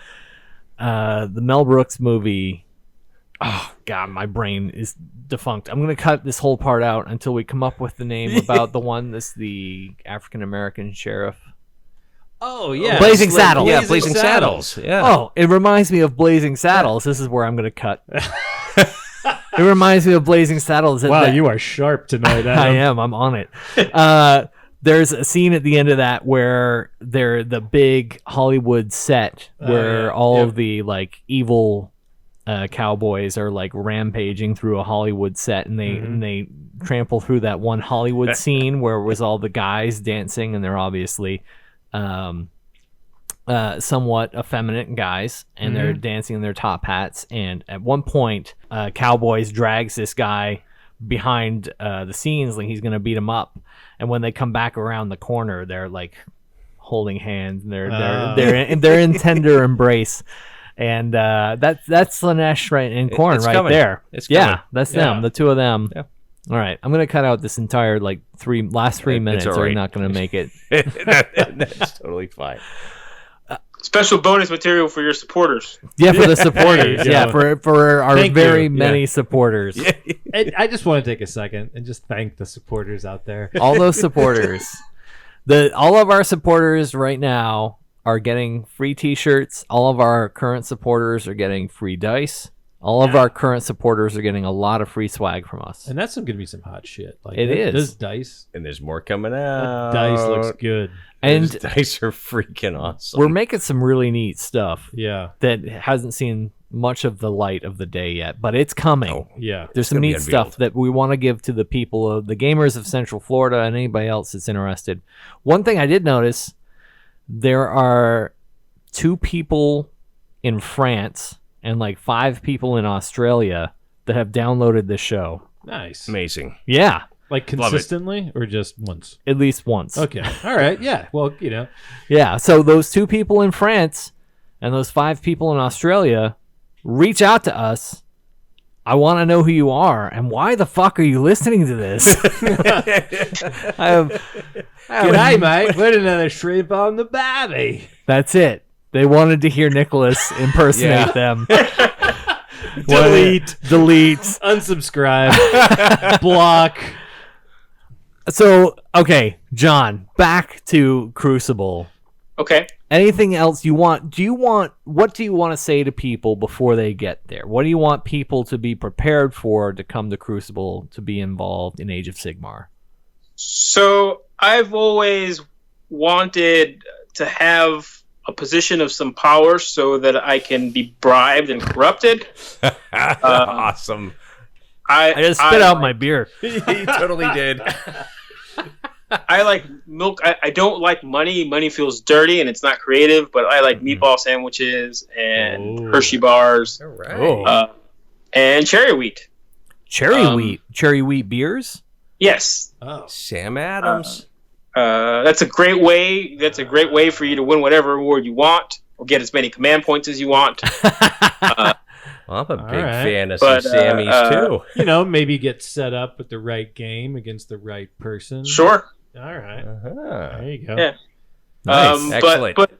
Mel Brooks movie. Oh God, my brain is defunct. I'm gonna cut this whole part out until we come up with the name about the one that's the African American sheriff. Oh yeah. Blazing Saddles. Yeah, Blazing Saddles. Yeah. Oh, it reminds me of Blazing Saddles. This is where I'm gonna cut. It reminds me of Blazing Saddles. Wow, you are sharp tonight, Adam. I am. I'm on it. There's a scene at the end of that where they're the big Hollywood set where all of the like evil cowboys are like rampaging through a Hollywood set, and they trample through that one Hollywood scene where it was all the guys dancing, and they're obviously somewhat effeminate guys, and they're dancing in their top hats. And at one point, Cowboys drags this guy behind the scenes like he's gonna beat him up. And when they come back around the corner, they're like holding hands, and they're in tender embrace. And that's Slanesh right in Korn it's right coming. It's coming. yeah, that's them, the two of them. Yeah. All right, I'm gonna cut out this entire like last 3 minutes. all Or right. you're not gonna make it. That's totally fine. Special bonus material for your supporters. Yeah, for the supporters. Yeah. Yeah, for our Thank very you. many supporters. And I just want to take a second and just thank the supporters out there. All those supporters. All of our supporters right now are getting free T-shirts. All of our current supporters are getting free dice. All of our current supporters are getting a lot of free swag from us. And that's going to be some hot shit. Like It is. This dice. And there's more coming out. Dice looks good. And Those dice are freaking awesome. we're making some really neat stuff Yeah. that hasn't seen much of the light of the day yet, but it's coming. Oh. Yeah. There's some gonna be neat stuff unveiled. that we want to give to the people of the gamers of Central Florida and anybody else that's interested. One thing I did notice, there are 2 people in France and like 5 people in Australia that have downloaded this show. Nice. Amazing. Yeah, Like consistently or just once? at least once. Okay. All right. Yeah. Well, Yeah, so those 2 people in France and those 5 people in Australia, reach out to us. I want to know who you are and why the fuck are you listening to this? G'day, mate. Put another shrimp on the barbie. That's it. They wanted to hear Nicholas impersonate them. Delete. Unsubscribe. Block. So, okay, John, back to Crucible. Okay. Anything else you want? What do you want to say to people before they get there? What do you want people to be prepared for to come to Crucible to be involved in Age of Sigmar? So I've always wanted to have a position of some power so that I can be bribed and corrupted. Awesome. I just spit out my beer. He totally did. I like milk. I don't like money. Money feels dirty and it's not creative, but I like meatball sandwiches and Hershey bars. All right. And cherry wheat. Cherry wheat beers? Yes. Oh. Sam Adams. That's a great way. That's a great way for you to win whatever reward you want, or get as many command points as you want. Well, I'm a big right. fan of But, some Sammys too. Maybe get set up with the right game against the right person. Sure. All right. Uh-huh. There you go. Yeah. Nice. Excellent. But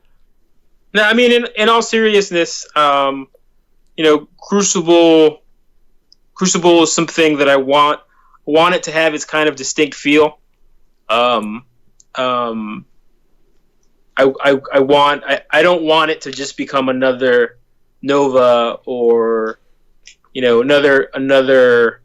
No, I mean, in all seriousness, Crucible is something that I want it to have its kind of distinct feel. I don't want it to just become another Nova or another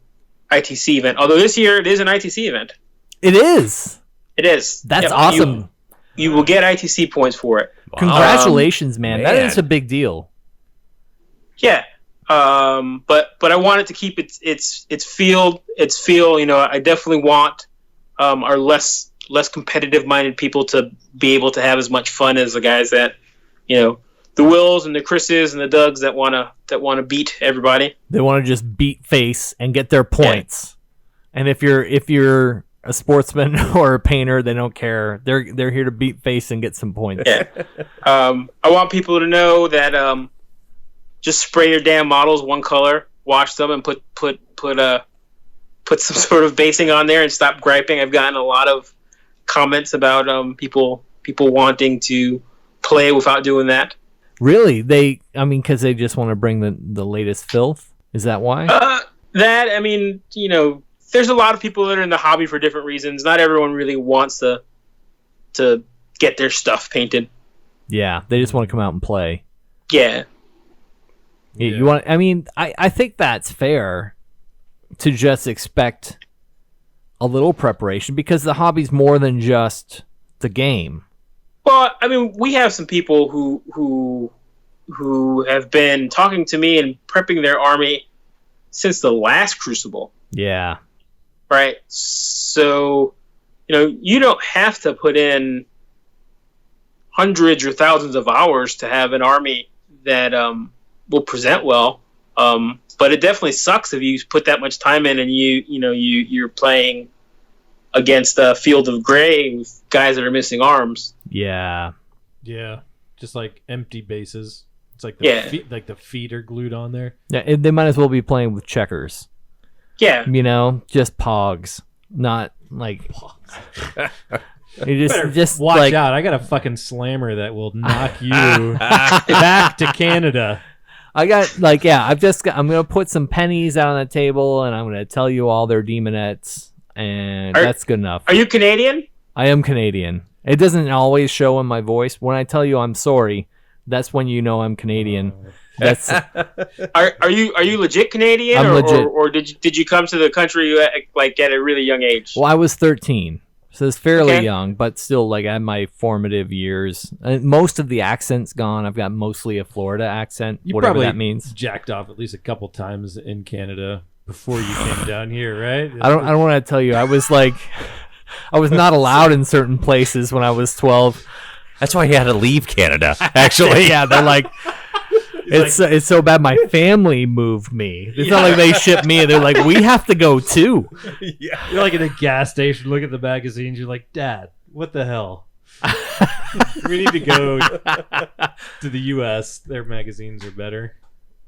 ITC event. Although this year it is an ITC event. It is. It is. That's awesome. You will get ITC points for it. Wow. Congratulations, man. That is a big deal. Yeah. But I want it to keep its feel. I definitely want our less competitive minded people to be able to have as much fun as the guys that, the Wills and the Chris's and the Dougs that wanna beat everybody. They want to just beat face and get their points. Yeah. And if you're a sportsman or a painter, they don't care. They're here to beat face and get some points. Yeah. I want people to know that just spray your damn models one color, wash them, and put some sort of basing on there and stop griping. I've gotten a lot of comments about people wanting to play without doing that. Really? Because they just want to bring the latest filth? Is that why? There's a lot of people that are in the hobby for different reasons. Not everyone really wants to get their stuff painted. Yeah, they just want to come out and play. Yeah. You want? I think that's fair to just expect a little preparation because the hobby's more than just the game. Well, we have some people who have been talking to me and prepping their army since the last Crucible. Yeah. Right. So, you don't have to put in hundreds or thousands of hours to have an army that will present well. But it definitely sucks if you put that much time in and you're playing against a field of gray with guys that are missing arms. Yeah. Yeah. Just like empty bases. It's like the feet are glued on there. Yeah, they might as well be playing with checkers. Yeah. Just pogs. Not like you just watch out. I got a fucking slammer that will knock you back to Canada. I got I'm gonna put some pennies out on the table and I'm gonna tell you all their demonettes and that's good enough. Are you Canadian? I am Canadian. It doesn't always show in my voice. When I tell you I'm sorry, that's when you know I'm Canadian. That's Are you legit Canadian? I'm legit. Or did you come to the country at a really young age? Well, I was 13. So it's fairly young, but still I had my formative years. Most of the accent's gone. I've got mostly a Florida accent, whatever that means. Jacked off at least a couple times in Canada before you came down here, right? I don't want to tell you. I was I was not allowed in certain places when I was 12. That's why he had to leave Canada, actually. Yeah, they're like, it's so bad my family moved me. It's not like they shipped me. They're like, we have to go too. Yeah. You're like at a gas station, look at the magazines. You're like, Dad, what the hell? We need to go to the U.S. Their magazines are better.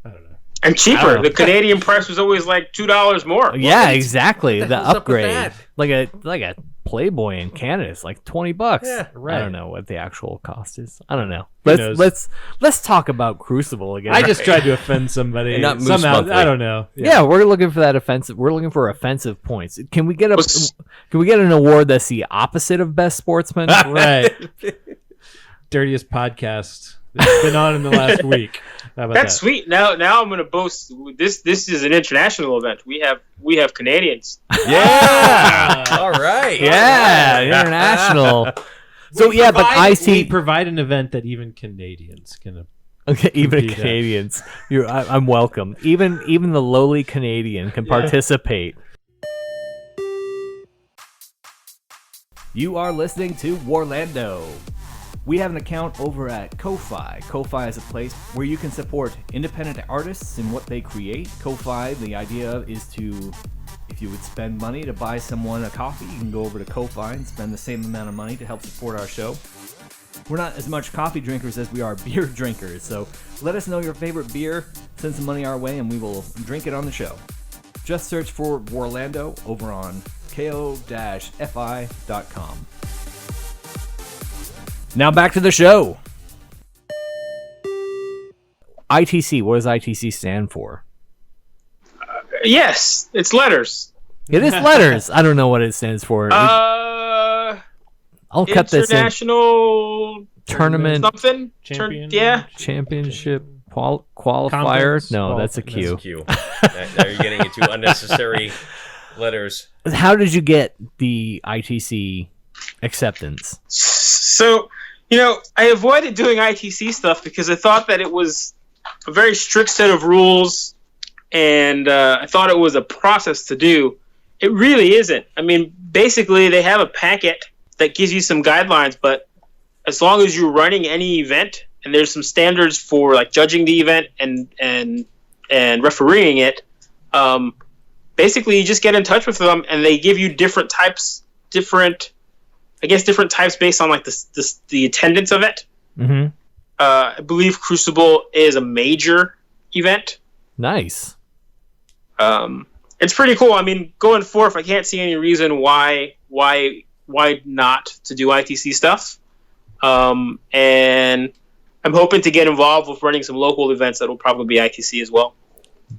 I don't know. And cheaper. The Canadian price was always like $2 more. Yeah, exactly. The upgrade, like a Playboy in Canada, is like $20. Yeah, right. I don't know what the actual cost is. I don't know. Let's talk about Crucible again. I just tried to offend somebody. And not Moose somehow. Monthly. I don't know. Yeah, we're looking for that offensive. We're looking for offensive points. Can we get an award that's the opposite of best sportsman? Right. Dirtiest podcast that's been on in the last week. How about That's sweet. Now I'm going to boast. This is an international event. We have Canadians. Yeah. All right. Yeah, international. So we provide an event that even Canadians can. Okay, even Canadians. I'm welcome. Even the lowly Canadian can participate. You are listening to WARlando. We have an account over at Ko-Fi. Ko-Fi is a place where you can support independent artists in what they create. Ko-Fi, the idea is to, if you would spend money to buy someone a coffee, you can go over to Ko-Fi and spend the same amount of money to help support our show. We're not as much coffee drinkers as we are beer drinkers, so let us know your favorite beer, send some money our way, and we will drink it on the show. Just search for WARlando over on ko-fi.com. Now back to the show. ITC, what does ITC stand for? Yes, it's letters. It is letters. I don't know what it stands for. I'll cut this in. International Tournament something. Championship qualifier. Conference? No, Well, that's a Q. That's Q. Now you're getting into unnecessary letters. How did you get the ITC acceptance? So, I avoided doing ITC stuff because I thought that it was a very strict set of rules, and I thought it was a process to do. It really isn't. I mean, basically, they have a packet that gives you some guidelines, but as long as you're running any event, and there's some standards for like judging the event and refereeing it, basically you just get in touch with them, and they give you different types based on like the attendance of it. Mm-hmm. I believe Crucible is a major event. Nice. It's pretty cool. I mean, going forth, I can't see any reason why not to do ITC stuff. And I'm hoping to get involved with running some local events that will probably be ITC as well.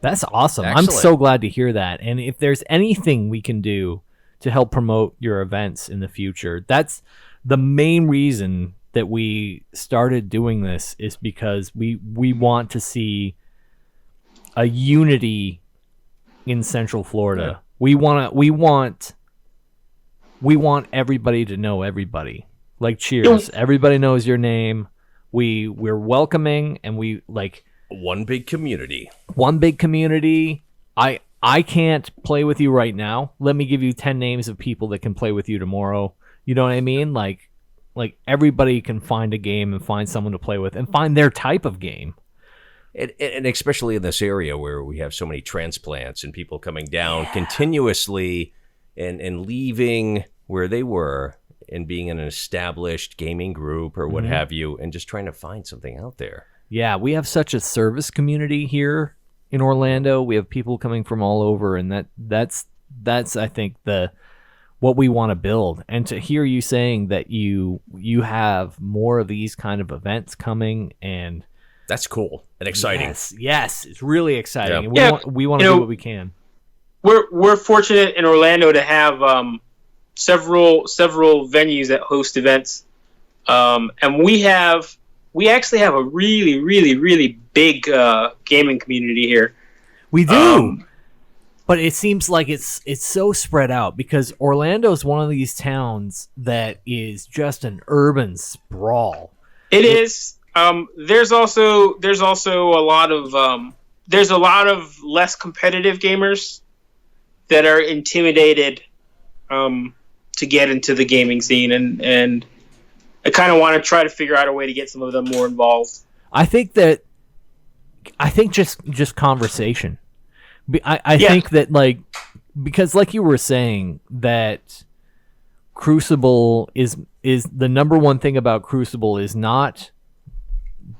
That's awesome. Excellent. I'm so glad to hear that. And if there's anything we can do to help promote your events in the future, that's the main reason that we started doing this, is because we want to see a unity in Central Florida. Yeah. We want everybody to know everybody. Like Cheers. Everybody knows your name. We're welcoming, and we like one big community. I can't play with you right now. Let me give you 10 names of people that can play with you tomorrow. You know what I mean? Like everybody can find a game and find someone to play with and find their type of game. And especially in this area where we have so many transplants and people coming down continuously and leaving where they were and being in an established gaming group or what have you, and just trying to find something out there. Yeah, we have such a service community here in Orlando. We have people coming from all over, and that's I think what we want to build. And to hear you saying that you have more of these kind of events coming, and that's cool and exciting. Yes, it's really exciting. Yeah. And we want to do what we can. We're fortunate in Orlando to have several venues that host events, and we actually have a really, really, really big gaming community here. We do, but it seems like it's so spread out, because Orlando is one of these towns that is just an urban sprawl. It is. There's also a lot of less competitive gamers that are intimidated to get into the gaming scene, and I kind of want to try to figure out a way to get some of them more involved. I think just conversation. I think that, like, because like you were saying, that Crucible is the number one thing about Crucible is not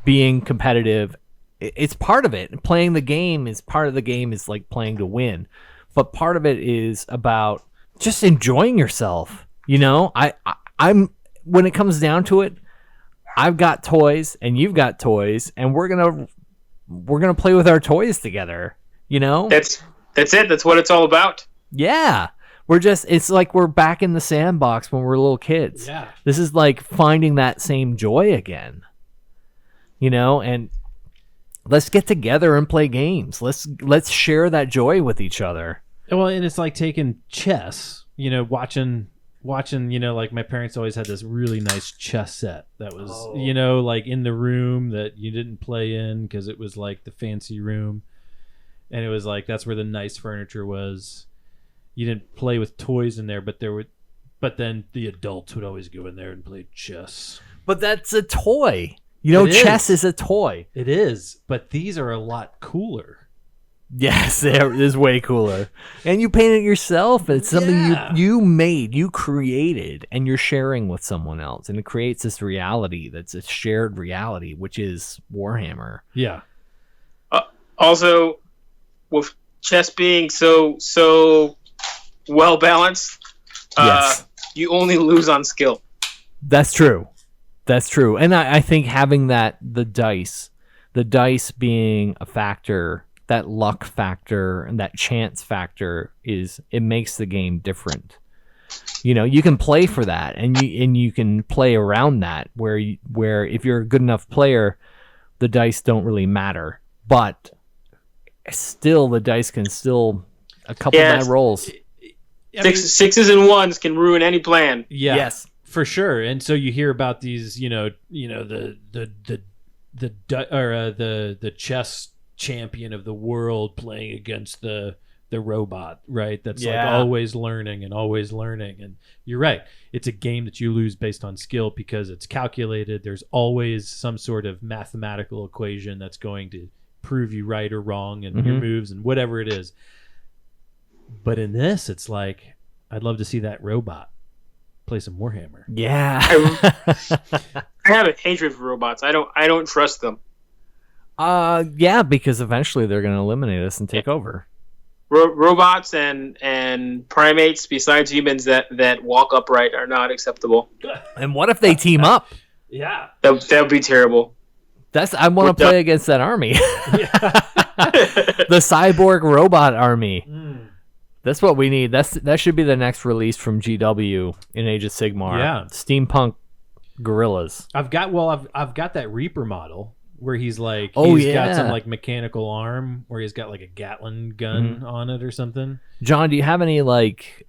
being competitive. It's part of it. Playing the game is part of the game, is like playing to win. But part of it is about just enjoying yourself. You know, I'm when it comes down to it, I've got toys and you've got toys, and we're gonna play with our toys together. You know, that's it. That's what it's all about. Yeah, it's like we're back in the sandbox when we're little kids. Yeah, this is like finding that same joy again. You know, and let's get together and play games. Let's share that joy with each other. Well, and it's like taking chess, you know, watching, you know, like my parents always had this really nice chess set that was, you know, like in the room that you didn't play in because it was like the fancy room. And it was like, that's where the nice furniture was. You didn't play with toys in there, but then the adults would always go in there and play chess. But that's a toy. You know, chess is a toy. It is, but these are a lot cooler. Yes, it is way cooler. And you painted it yourself. It's something you made, you created, and you're sharing with someone else. And it creates this reality that's a shared reality, which is Warhammer. Yeah. Also, with chess being so well balanced, yes. You only lose on skill. That's true. And I think having the the dice being a factor, that luck factor and that chance factor it makes the game different. You can play for that, and you can play around that where if you're a good enough player, the dice don't really matter, but still the dice can still a couple bad rolls. Sixes and ones can ruin any plan. Yeah. Yes. For sure. And so you hear about these, the chess champion of the world playing against the robot, right? That's like always learning. And you're right. It's a game that you lose based on skill because it's calculated. There's always some sort of mathematical equation that's going to prove you right or wrong and your moves and whatever it is. But in this, it's like, I'd love to see that robot play some Warhammer. Yeah. I have a hatred for robots. I don't trust them. Yeah, because eventually they're going to eliminate us and take over. Robots and primates besides humans that walk upright are not acceptable. And what if they team up? Yeah. That would be terrible. I want to play against that army. The cyborg robot army. That's what we need. That should be the next release from GW in Age of Sigmar. Yeah. Steampunk gorillas. I've got that Reaper model where he's like got some like mechanical arm where he's got like a Gatling gun on it or something. John, do you have any like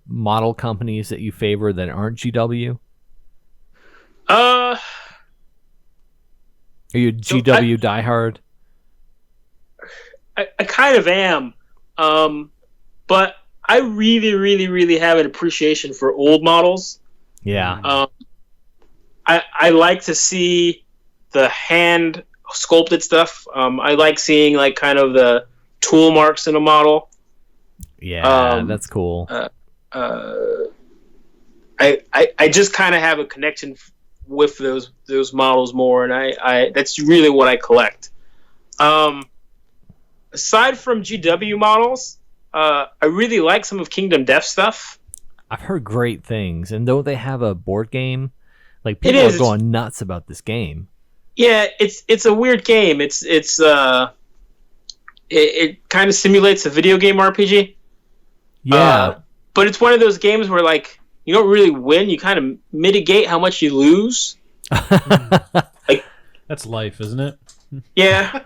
model companies that you favor that aren't GW? Are you a GW diehard? I kind of am. But I really, really, really have an appreciation for old models. Yeah. I like to see the hand sculpted stuff. I like seeing like kind of the tool marks in a model. Yeah, that's cool. I just kind of have a connection with those models more, and I that's really what I collect. Aside from GW models, I really like some of Kingdom Death stuff. I've heard great things, and don't they have a board game? Like people are going nuts about this game. Yeah, it's a weird game. It kind of simulates a video game RPG. Yeah, but it's one of those games where like you don't really win. You kind of mitigate how much you lose. Like that's life, isn't it? Yeah.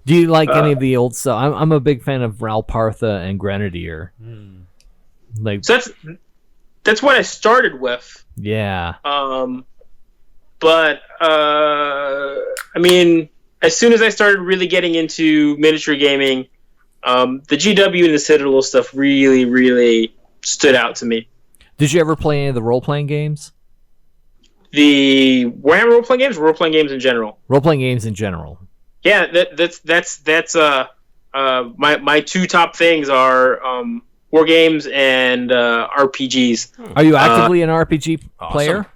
Do you like any of the old stuff? I'm a big fan of Ralpartha and Grenadier. Like so that's what I started with. Yeah. But I mean, as soon as I started really getting into miniature gaming, the GW and the Citadel stuff really, really stood out to me. Did you ever play any of the role-playing games? The Warhammer role-playing games, or role-playing games in general? Role-playing games in general. Yeah, that's my two top things are war games and RPGs. Are you actively an RPG player? Awesome.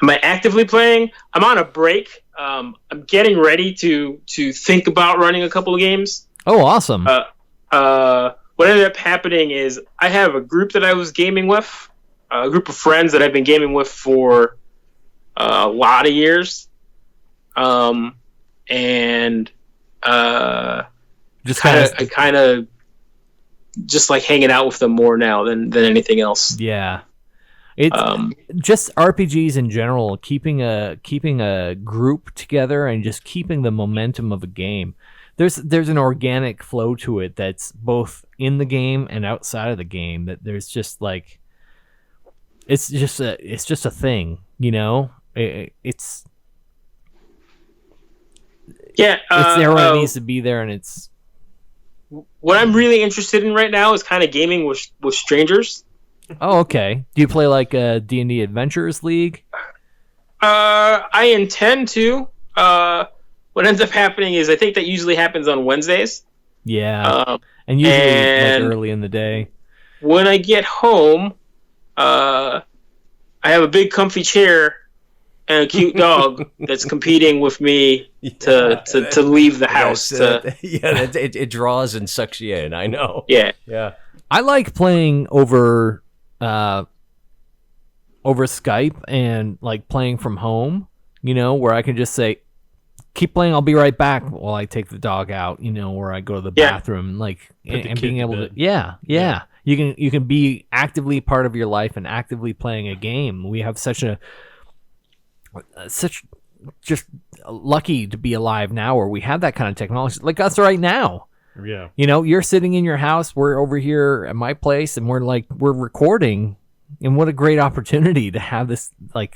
Am I actively playing? I'm on a break. I'm getting ready to think about running a couple of games. Oh, awesome. What ended up happening is I have a group that I was gaming with, a group of friends that I've been gaming with for a lot of years. And just kind of just like hanging out with them more now than anything else. Yeah, it's just RPGs in general. Keeping a group together and just keeping the momentum of a game. There's an organic flow to it that's both in the game and outside of the game. That there's just like it's just a thing, you know. It's there when it needs to be there, and it's. What I'm really interested in right now is kind of gaming with strangers. Oh, okay. Do you play like a D&D Adventures League? I intend to. What ends up happening is I think that usually happens on Wednesdays. Yeah, and usually like early in the day. When I get home, I have a big comfy chair and a cute dog that's competing with me to leave the house. It draws and sucks you in. I know. Yeah. I like playing over Skype and like playing from home. You know, where I can just say, keep playing. I'll be right back while I take the dog out, or I go to the bathroom, and being able to, yeah. You can be actively part of your life and actively playing a game. We have such just lucky to be alive now where we have that kind of technology, like us right now. Yeah. You're sitting in your house. We're over here at my place, and we're recording. And what a great opportunity to have this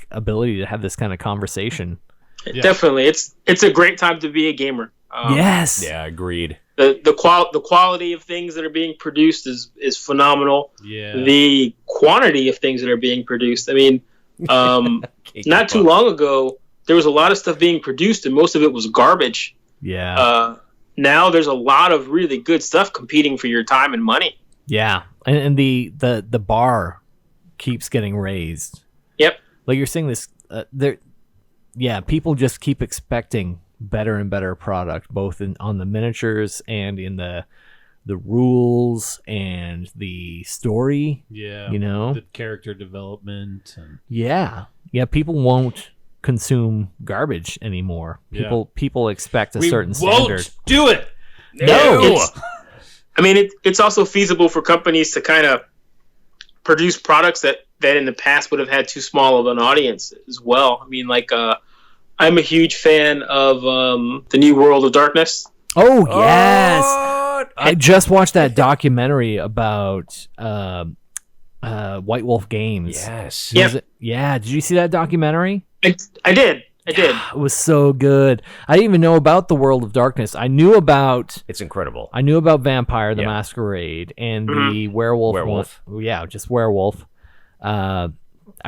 ability to have this kind of conversation. Yeah. Definitely, it's a great time to be a gamer. Yes. Yeah, agreed. The quality of things that are being produced is phenomenal. Yeah. The quantity of things that are being produced. I mean, not too long ago, there was a lot of stuff being produced, and most of it was garbage. Yeah. Now there's a lot of really good stuff competing for your time and money. Yeah, and the bar keeps getting raised. Yep. Like you're saying this, people just keep expecting better and better product, both on the miniatures and in the rules and the story. Yeah. The character development. Yeah. People won't consume garbage anymore. People expect a certain standard. Won't do it. No. It's also feasible for companies to kind of produce products that in the past would have had too small of an audience as well. I'm a huge fan of the new World of Darkness. Oh, yes. I just watched that documentary about White Wolf Games. Yes. Yeah. Did you see that documentary? I did. It was so good. I didn't even know about the World of Darkness. I knew about... It's incredible. I knew about Vampire the Masquerade and the Werewolf. Yeah, just Werewolf. Are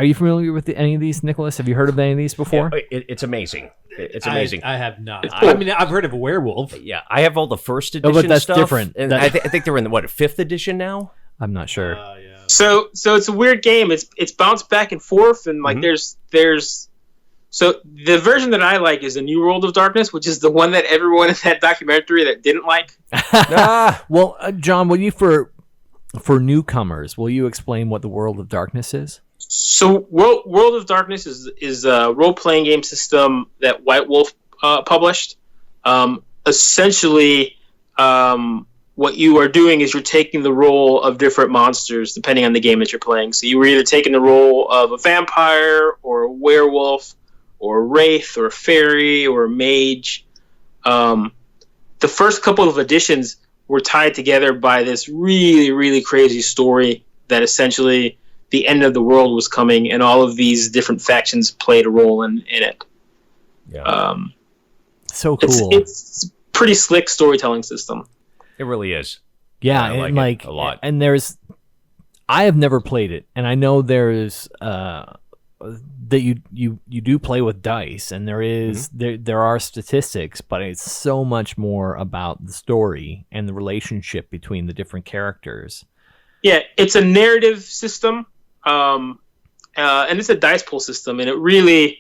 you familiar with any of these, Nicholas? Have you heard of any of these before? Yeah, it's amazing. It's amazing. I have not. I've heard of a werewolf. Yeah, I have all the first edition but that's stuff. Different. And I think they're in the 5th edition now? I'm not sure. Yeah. So it's a weird game. It's bounced back and forth, and there's so the version that I like is the New World of Darkness, which is the one that everyone in that documentary that didn't like. Well, John, will you for newcomers, will you explain what the World of Darkness is? So World of Darkness is a role-playing game system that White Wolf published. Essentially, what you are doing is you're taking the role of different monsters depending on the game that you're playing. So you were either taking the role of a vampire or a werewolf or a wraith or a fairy or a mage. The first couple of editions were tied together by this really, really crazy story that essentially the end of the world was coming and all of these different factions played a role in it. Yeah. So cool. It's a pretty slick storytelling system. It really is. Yeah, I like it a lot. And I have never played it, and I know there's that you do play with dice, and there is there are statistics, but it's so much more about the story and the relationship between the different characters. Yeah, it's a narrative system, and it's a dice pool system, and it really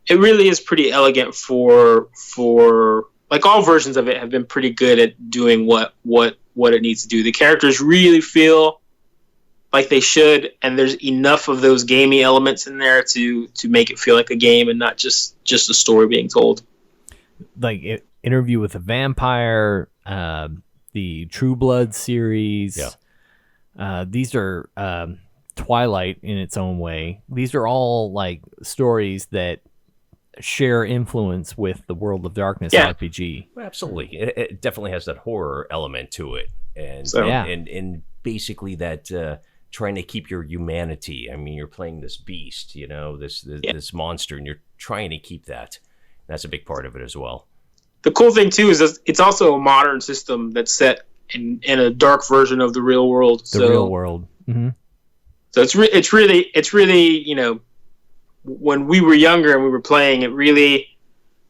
is pretty elegant for like all versions of it have been pretty good at doing what it needs to do. The characters really feel like they should, and there's enough of those gamey elements in there to make it feel like a game and not just a story being told. Like Interview with a Vampire, the True Blood series. Yeah. These are Twilight in its own way. These are all like stories that share influence with the World of Darkness RPG. Absolutely. It definitely has that horror element to it. And and basically that trying to keep your humanity. I mean, you're playing this beast, this monster, and you're trying to keep that. That's a big part of it as well. The cool thing too is it's also a modern system that's set in a dark version of the real world. Real world. Mm-hmm. So it's really when we were younger and we were playing, it really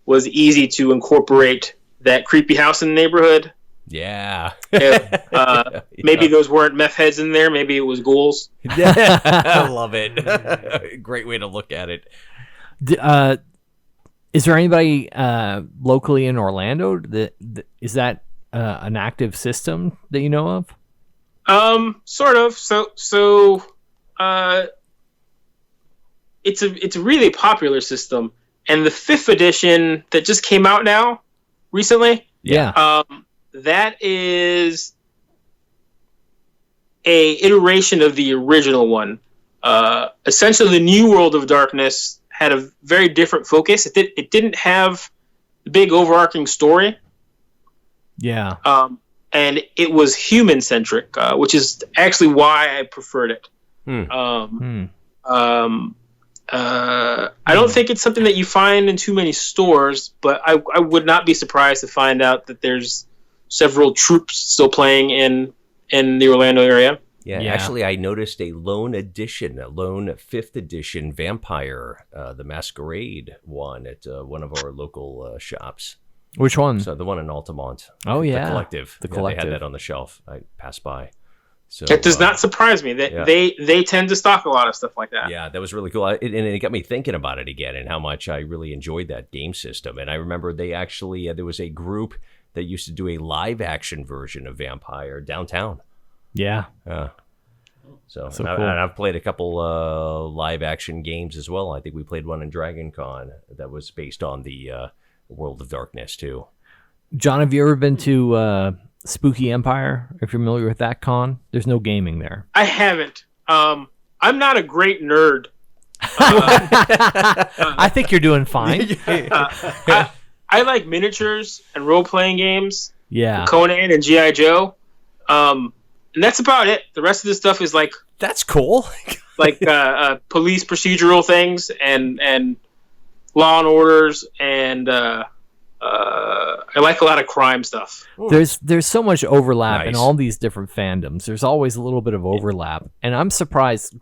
was easy to incorporate that creepy house in the neighborhood. Yeah. Maybe those weren't meth heads in there. Maybe it was ghouls. I love it. Great way to look at it. Is there anybody locally in Orlando is that an active system that you know of? Sort of. So it's a really popular system. And the 5th edition that just came out now, recently, that is a iteration of the original one. Essentially, the New World of Darkness had a very different focus. It didn't have the big overarching story. Yeah. And it was human-centric, which is actually why I preferred it. I don't think it's something that you find in too many stores, but I would not be surprised to find out that there's several troops still playing in the Orlando area. Yeah, actually, I noticed a lone 5th edition Vampire, the Masquerade one at one of our local shops. Which one? So the one in Altamont. Oh, yeah. The Collective. The Collective. They had that on the shelf. I passed by. So, It does not surprise me. They tend to stock a lot of stuff like that. Yeah, that was really cool. And it got me thinking about it again and how much I really enjoyed that game system. And I remember they actually, there was a group that used to do a live action version of Vampire downtown. Yeah. So cool. And I've played a couple live action games as well. I think we played one in Dragon Con that was based on the World of Darkness too. John, have you ever been to Spooky Empire? If you're familiar with that con, there's no gaming there. I haven't. I'm not a great nerd. I think you're doing fine. I like miniatures and role-playing games. Yeah. Conan and G.I. Joe. And that's about it. The rest of the stuff is like That's cool. Police procedural things and Law and Orders, and I like a lot of crime stuff. There's so much overlap in Nice. all these different fandoms. There's always a little bit of overlap, and I'm surprised.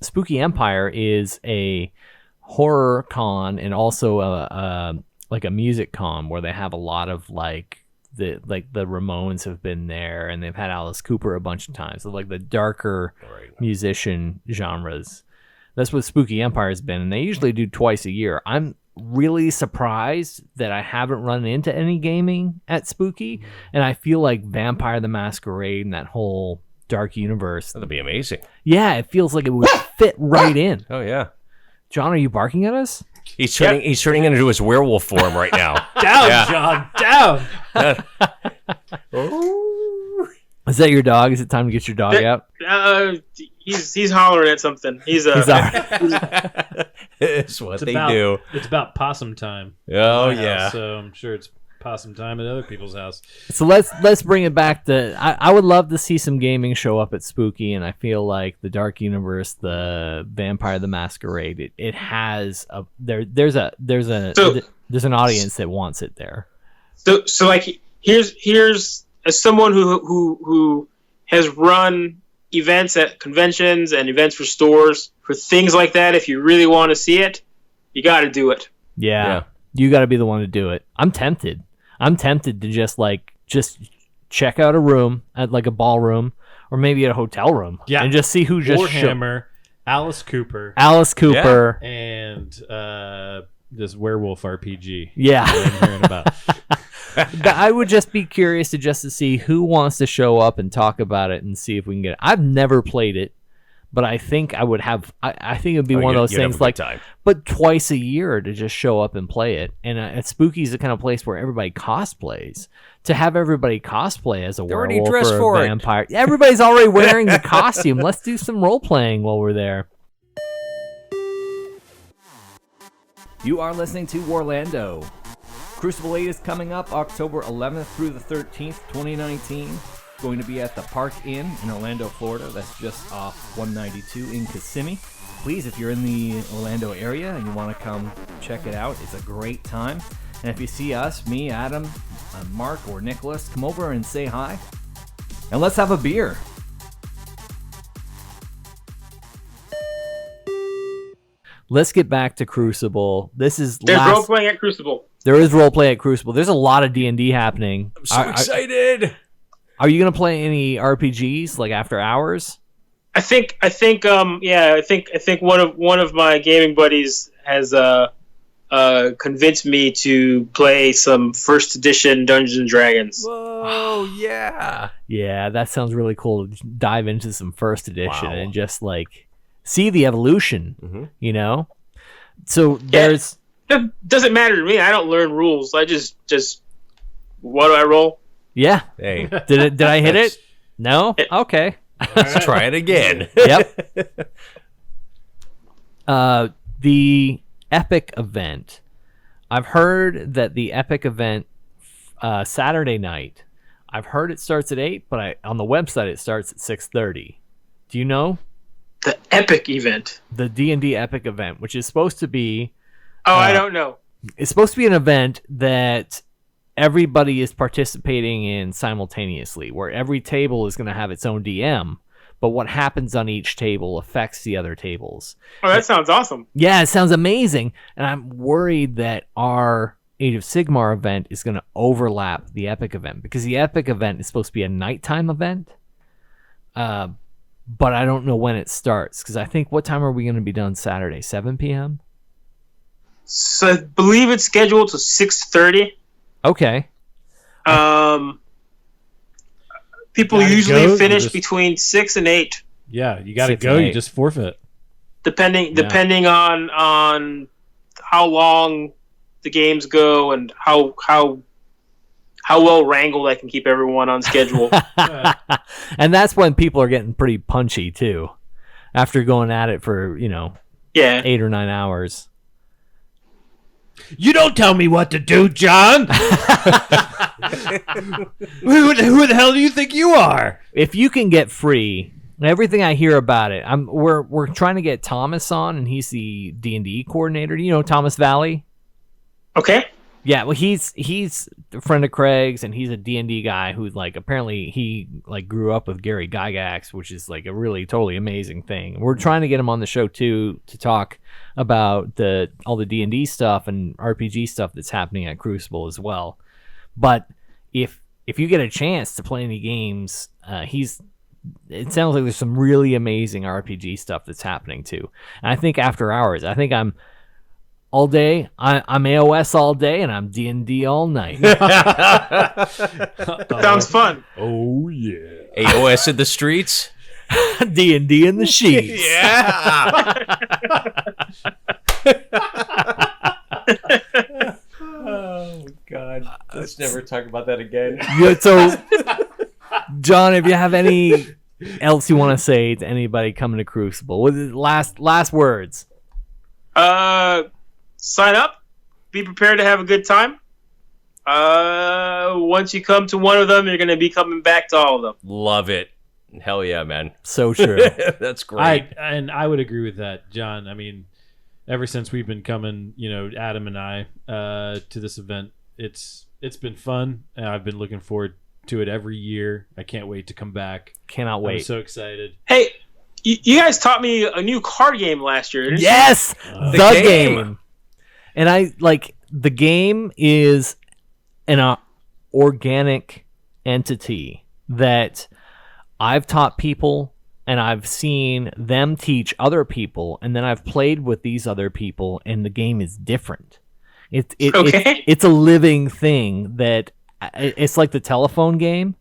Spooky Empire is a horror con and also a music con where they have a lot of the Ramones have been there, and they've had Alice Cooper a bunch of times. So the darker musician genres. That's what Spooky Empire has been, and they usually do twice a year. I'm really surprised that I haven't run into any gaming at Spooky, and I feel like Vampire the Masquerade and that whole dark universe. That'd be amazing. Yeah, it feels like it would fit right in. Oh yeah. John, are you barking at us? He's turning into his werewolf form right now. Down, John, down. Is that your dog? Is it time to get your dog out? He's hollering at something. He's all right. It's what they do. It's about possum time. Oh at my yeah. house, so I'm sure it's possum time at other people's house. So let's bring it back to. I would love to see some gaming show up at Spooky, and I feel like the Dark Universe, the Vampire the Masquerade, it has a there's an audience that wants it there. So like here's as someone who has run events at conventions and events for stores for things like that. If you really want to see it, you got to do it. Yeah. You got to be the one to do it. I'm tempted to just check out a room at a ballroom or maybe at a hotel room. Yeah. And just see who just Warhammer, Alice Cooper, and this werewolf RPG. Yeah. that I'm hearing about. I would just be curious to see who wants to show up and talk about it and see if we can get it. I've never played it, but I think I would have. I think it'd be one of those things but twice a year to just show up and play it. And at Spooky's the kind of place where everybody cosplays. To have everybody cosplay as a werewolf or a vampire, everybody's already wearing the costume. Let's do some role playing while we're there. You are listening to WARlando. Crucible 8 is coming up October 11th through the 13th, 2019. Going to be at the Park Inn in Orlando, Florida. That's just off 192 in Kissimmee. Please, if you're in the Orlando area and you want to come check it out, it's a great time. And if you see us, me, Adam, Mark, or Nicholas, come over and say hi. And let's have a beer. Let's get back to Crucible. There's role playing at Crucible. There is roleplay at Crucible. There's a lot of D&D happening. I'm so excited. Are you gonna play any RPGs after hours? I think one of my gaming buddies has convinced me to play some first edition Dungeons and Dragons. Whoa, yeah. Yeah, that sounds really cool to dive into some first edition and just see the evolution, So there's That doesn't matter to me. I don't learn rules. I just what do I roll? Yeah. Hey, Did I hit it? No? Okay. let's try it again. Yep. The Epic event. I've heard that the Epic event Saturday night, I've heard it starts at 8, but on the website it starts at 6:30. Do you know? The Epic event. The D&D Epic event, which is supposed to be... I don't know. It's supposed to be an event that everybody is participating in simultaneously, where every table is going to have its own DM, but what happens on each table affects the other tables. Oh, that sounds awesome. Yeah, it sounds amazing, and I'm worried that our Age of Sigmar event is going to overlap the Epic event, because the Epic event is supposed to be a nighttime event, but I don't know when it starts, because I think, what time are we going to be done Saturday? 7 p.m.? So I believe it's scheduled to 6:30. Okay. People Gotta usually go, finish just- between 6 and 8, Yeah, you got to 6 go. and You 8. just forfeit. depending on how long the games go and how well wrangled I can keep everyone on schedule. And that's when people are getting pretty punchy too, after going at it for Yeah. 8 or 9 hours. You don't tell me what to do, John. Who the hell do you think you are? If you can get free, everything I hear about it, we're trying to get Thomas on, and he's the D&D coordinator. Do you know Thomas Valley? Okay. Yeah, well, he's a friend of Craig's, and he's a D&D guy who, like, apparently he, like, grew up with Gary Gygax, which is, like, a really totally amazing thing. We're trying to get him on the show, too, to talk about all the D&D stuff and RPG stuff that's happening at Crucible as well. But if you get a chance to play any games, it sounds like there's some really amazing RPG stuff that's happening, too. And I think after hours, I'm all day. I'm AOS all day, and I'm D&D all night. Sounds fun. Oh yeah. AOS in the streets. D&D in the sheets. Yeah. Oh God. Let's never talk about that again. Yeah, so, John, if you have any else you want to say to anybody coming to Crucible, what is last words? Sign up. Be prepared to have a good time. Once you come to one of them, you're going to be coming back to all of them. Love it. Hell yeah, man. So true. That's great. I would agree with that, John. I mean, ever since we've been coming, Adam and I, to this event, it's been fun. I've been looking forward to it every year. I can't wait to come back. Cannot I'm wait. so excited. Hey, you guys taught me a new card game last year. Didn't you? Yes, the game. game. And the game is an organic entity that I've taught people, and I've seen them teach other people, and then I've played with these other people, and the game is different. Okay. It's a living thing that it's like the telephone game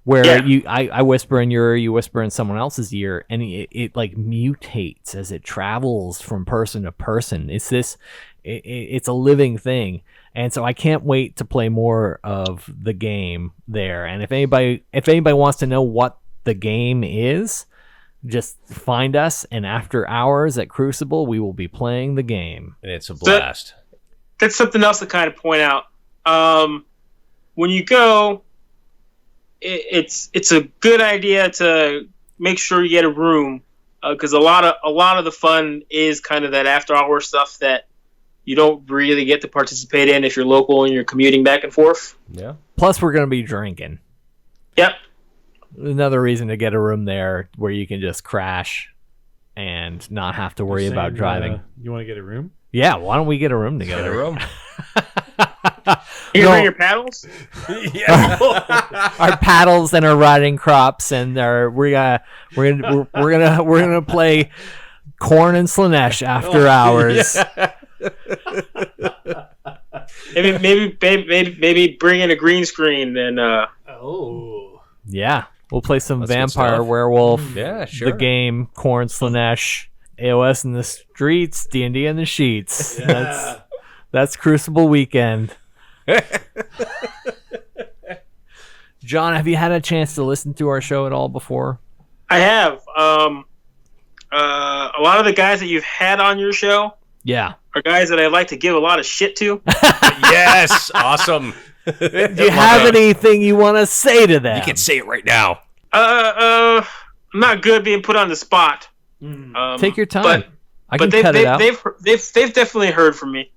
where I whisper in your ear, you whisper in someone else's ear, and it like mutates as it travels from person to person. It's a living thing. And so I can't wait to play more of the game there. And if anybody wants to know what the game is, just find us, and after hours at Crucible, we will be playing the game. And it's a blast. That's something else to kind of point out. When you go, it's a good idea to make sure you get a room, because a lot of the fun is kind of that after hour stuff that you don't really get to participate in if you're local and you're commuting back and forth. Yeah. Plus, we're going to be drinking. Yep. Another reason to get a room there where you can just crash and not have to worry You're about saying, driving. You want to get a room? Yeah, why don't we get a room Get together? a room. You No. bring your paddles? Our paddles and our riding crops, and we're gonna play corn and Slanesh after hours. Maybe bring in a green screen and Yeah, we'll play some That's good vampire stuff. werewolf. Yeah, sure. The game corn Slanesh, AOS in the streets, D&D in the sheets. That's That's Crucible weekend. John, have you had a chance to listen to our show at all before? I have. A lot of the guys that you've had on your show are guys that I like to give a lot of shit to. Yes, awesome. Do you have anything you want to say to them? You can say it right now. I'm not good being put on the spot. Take your time. I can but cut it out. They've definitely heard from me.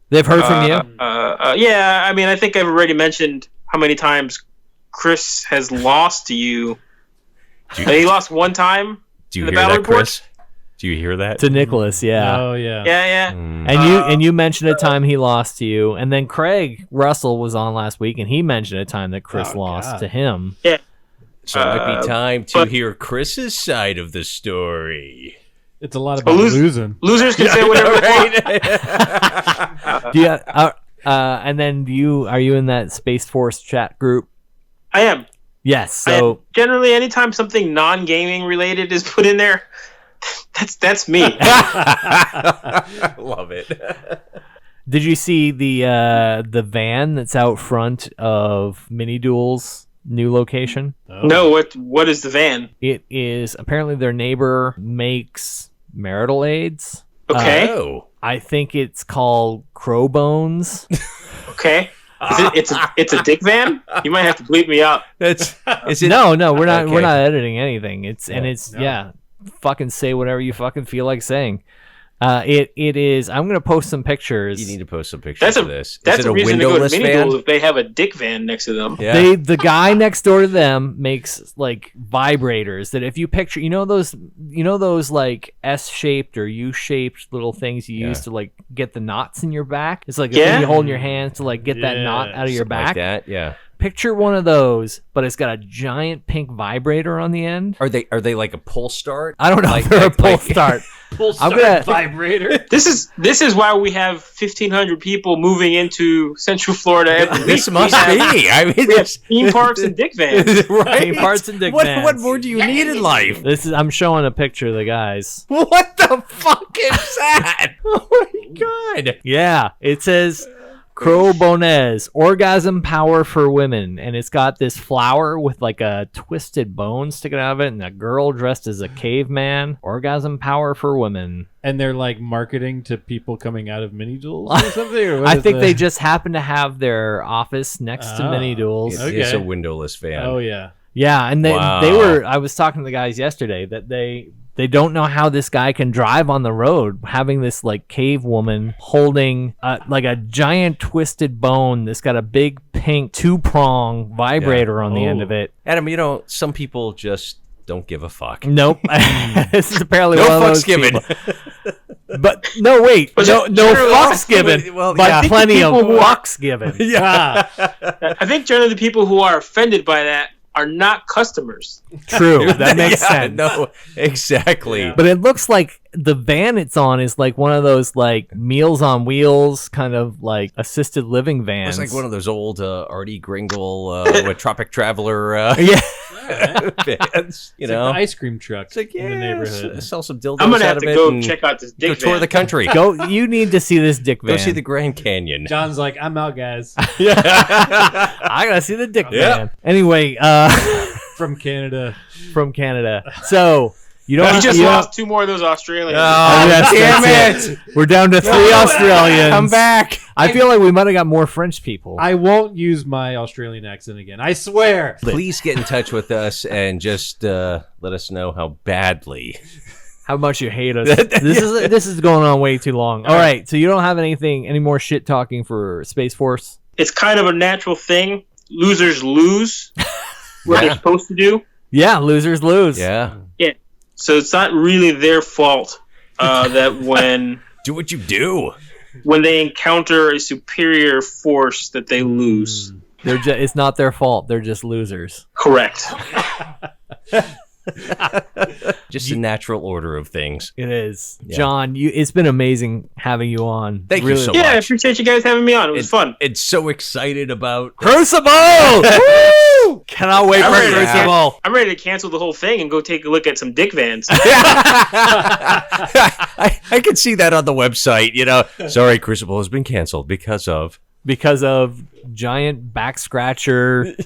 They've heard from you? Yeah, I mean, I think I've already mentioned how many times Chris has lost to you. He lost one time. Do you in the hear battle that, report? Chris? Do you hear that? To Nicholas, yeah. Oh yeah. Yeah. And you mentioned a time he lost to you, and then Craig Russell was on last week, and he mentioned a time that Chris lost to him. Yeah. So it might be time to hear Chris's side of the story. It's a lot about losing. Losers can say whatever they want. And then are you in that Space Force chat group? I am. Yes. So generally, anytime something non-gaming related is put in there, that's me. Love it. Did you see the van that's out front of Mini Duel's new location? No, what is the van? It is apparently their neighbor makes marital aids. Okay. I think it's called Crowbones. Okay. It's a dick van? You might have to bleep me out. No, we're not editing anything. Fucking say whatever you fucking feel like saying. It is. I'm gonna post some pictures. You need to post some pictures of this. That's is it a reason to go to Mini van? Duels if they have a dick van next to them. Yeah. The guy next door to them makes like vibrators that if you picture, those like S-shaped or U-shaped little things you use to like get the knots in your back. It's like a thing you hold in your hands to like get that knot out of your back. Like that, yeah. Picture one of those, but it's got a giant pink vibrator on the end. Are they like a pull start? I don't know if they're a pull start. Pull start vibrator. This is why we have 1,500 people moving into Central Florida every week. This must be. I mean, we have theme parks and dick vans. Right? Theme parks and dick vans. What more do you need in life? I'm showing a picture of the guys. What the fuck is that? Oh my god. Yeah, it says Crowbones, orgasm power for women, and it's got this flower with like a twisted bone sticking out of it, and a girl dressed as a caveman. Orgasm power for women. And they're like marketing to people coming out of Mini Duels or something? Or I think they just happen to have their office next to Mini Duels. It's a windowless van. Oh yeah. Yeah, and they were. I was talking to the guys yesterday that they don't know how this guy can drive on the road, having this like cave woman holding like a giant twisted bone that's got a big pink 2-prong vibrator on the end of it. Adam, some people just don't give a fuck. Nope. This is apparently one of those given. But no, wait, no fucks given, Well, but plenty of fucks given. Yeah. I think generally the people who are offended by that are not customers. True, that makes sense. No, exactly. But it looks like the van it's on is like one of those like Meals on Wheels kind of like assisted living vans. It's like one of those old Artie Gringle with Tropic Traveler vans. It's like the ice cream truck It's like, in the neighborhood. Sell some dildos. I'm gonna have out to of go it check out this dick go tour van. the country. You need to see this dick van. Go see the Grand Canyon. John's like, I'm out, guys. I gotta see the dick van. Anyway, From Canada. So you don't. He just you lost 2 more of those Australians. yes, damn that's it. We're down to 3 Australians. Come back. I feel like we might have got more French people. I won't use my Australian accent again. I swear. Please get in touch with us and just let us know how badly. How much you hate us. This is going on way too long. All right, so you don't have any more shit talking for Space Force? It's kind of a natural thing. Losers lose what they're supposed to do. Yeah, losers lose. Yeah. Yeah. So it's not really their fault that when Do what you do. when they encounter a superior force that they lose. It's not their fault. They're just losers. Correct. Just a natural order of things. It is. Yeah. John, it's been amazing having you on. Thank you so Yeah, I much. appreciate you guys having me on. It was fun. It's so excited about Crucible! Woo! Cannot wait for ready to- Crucible. I'm ready to cancel the whole thing and go take a look at some dick vans. I can see that on the website, Sorry, Crucible has been canceled because of Giant back scratcher,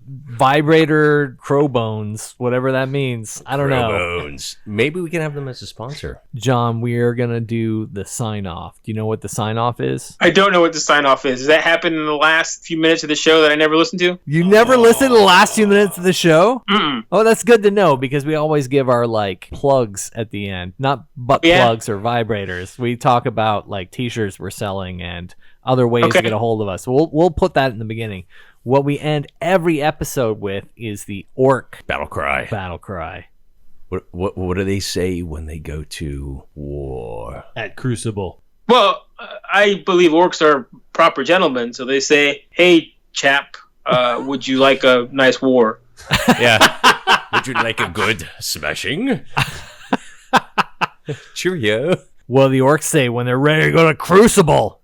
vibrator, crow bones, whatever that means. I don't know. Bones. Maybe we can have them as a sponsor. John, we are going to do the sign off. Do you know what the sign off is? I don't know what the sign off is. Does that happen in the last few minutes of the show that I never listened to? You never listened to the last few minutes of the show? Mm-mm. Oh, that's good to know because we always give our plugs at the end, not butt plugs or vibrators. We talk about t-shirts we're selling and other ways to get a hold of us. We'll put that in the beginning. What we end every episode with is the Orc Battle Cry. Battle Cry. What do they say when they go to war? At Crucible. Well, I believe orcs are proper gentlemen, so they say, "Hey, chap, would you like a nice war?" Yeah. Would you like a good smashing? Cheerio. Well, the Orcs say when they're ready to go to Crucible.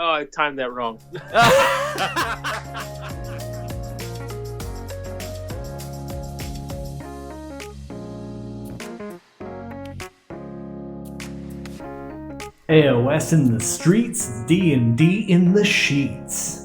Oh, I timed that wrong. AOS in the streets, D&D in the sheets.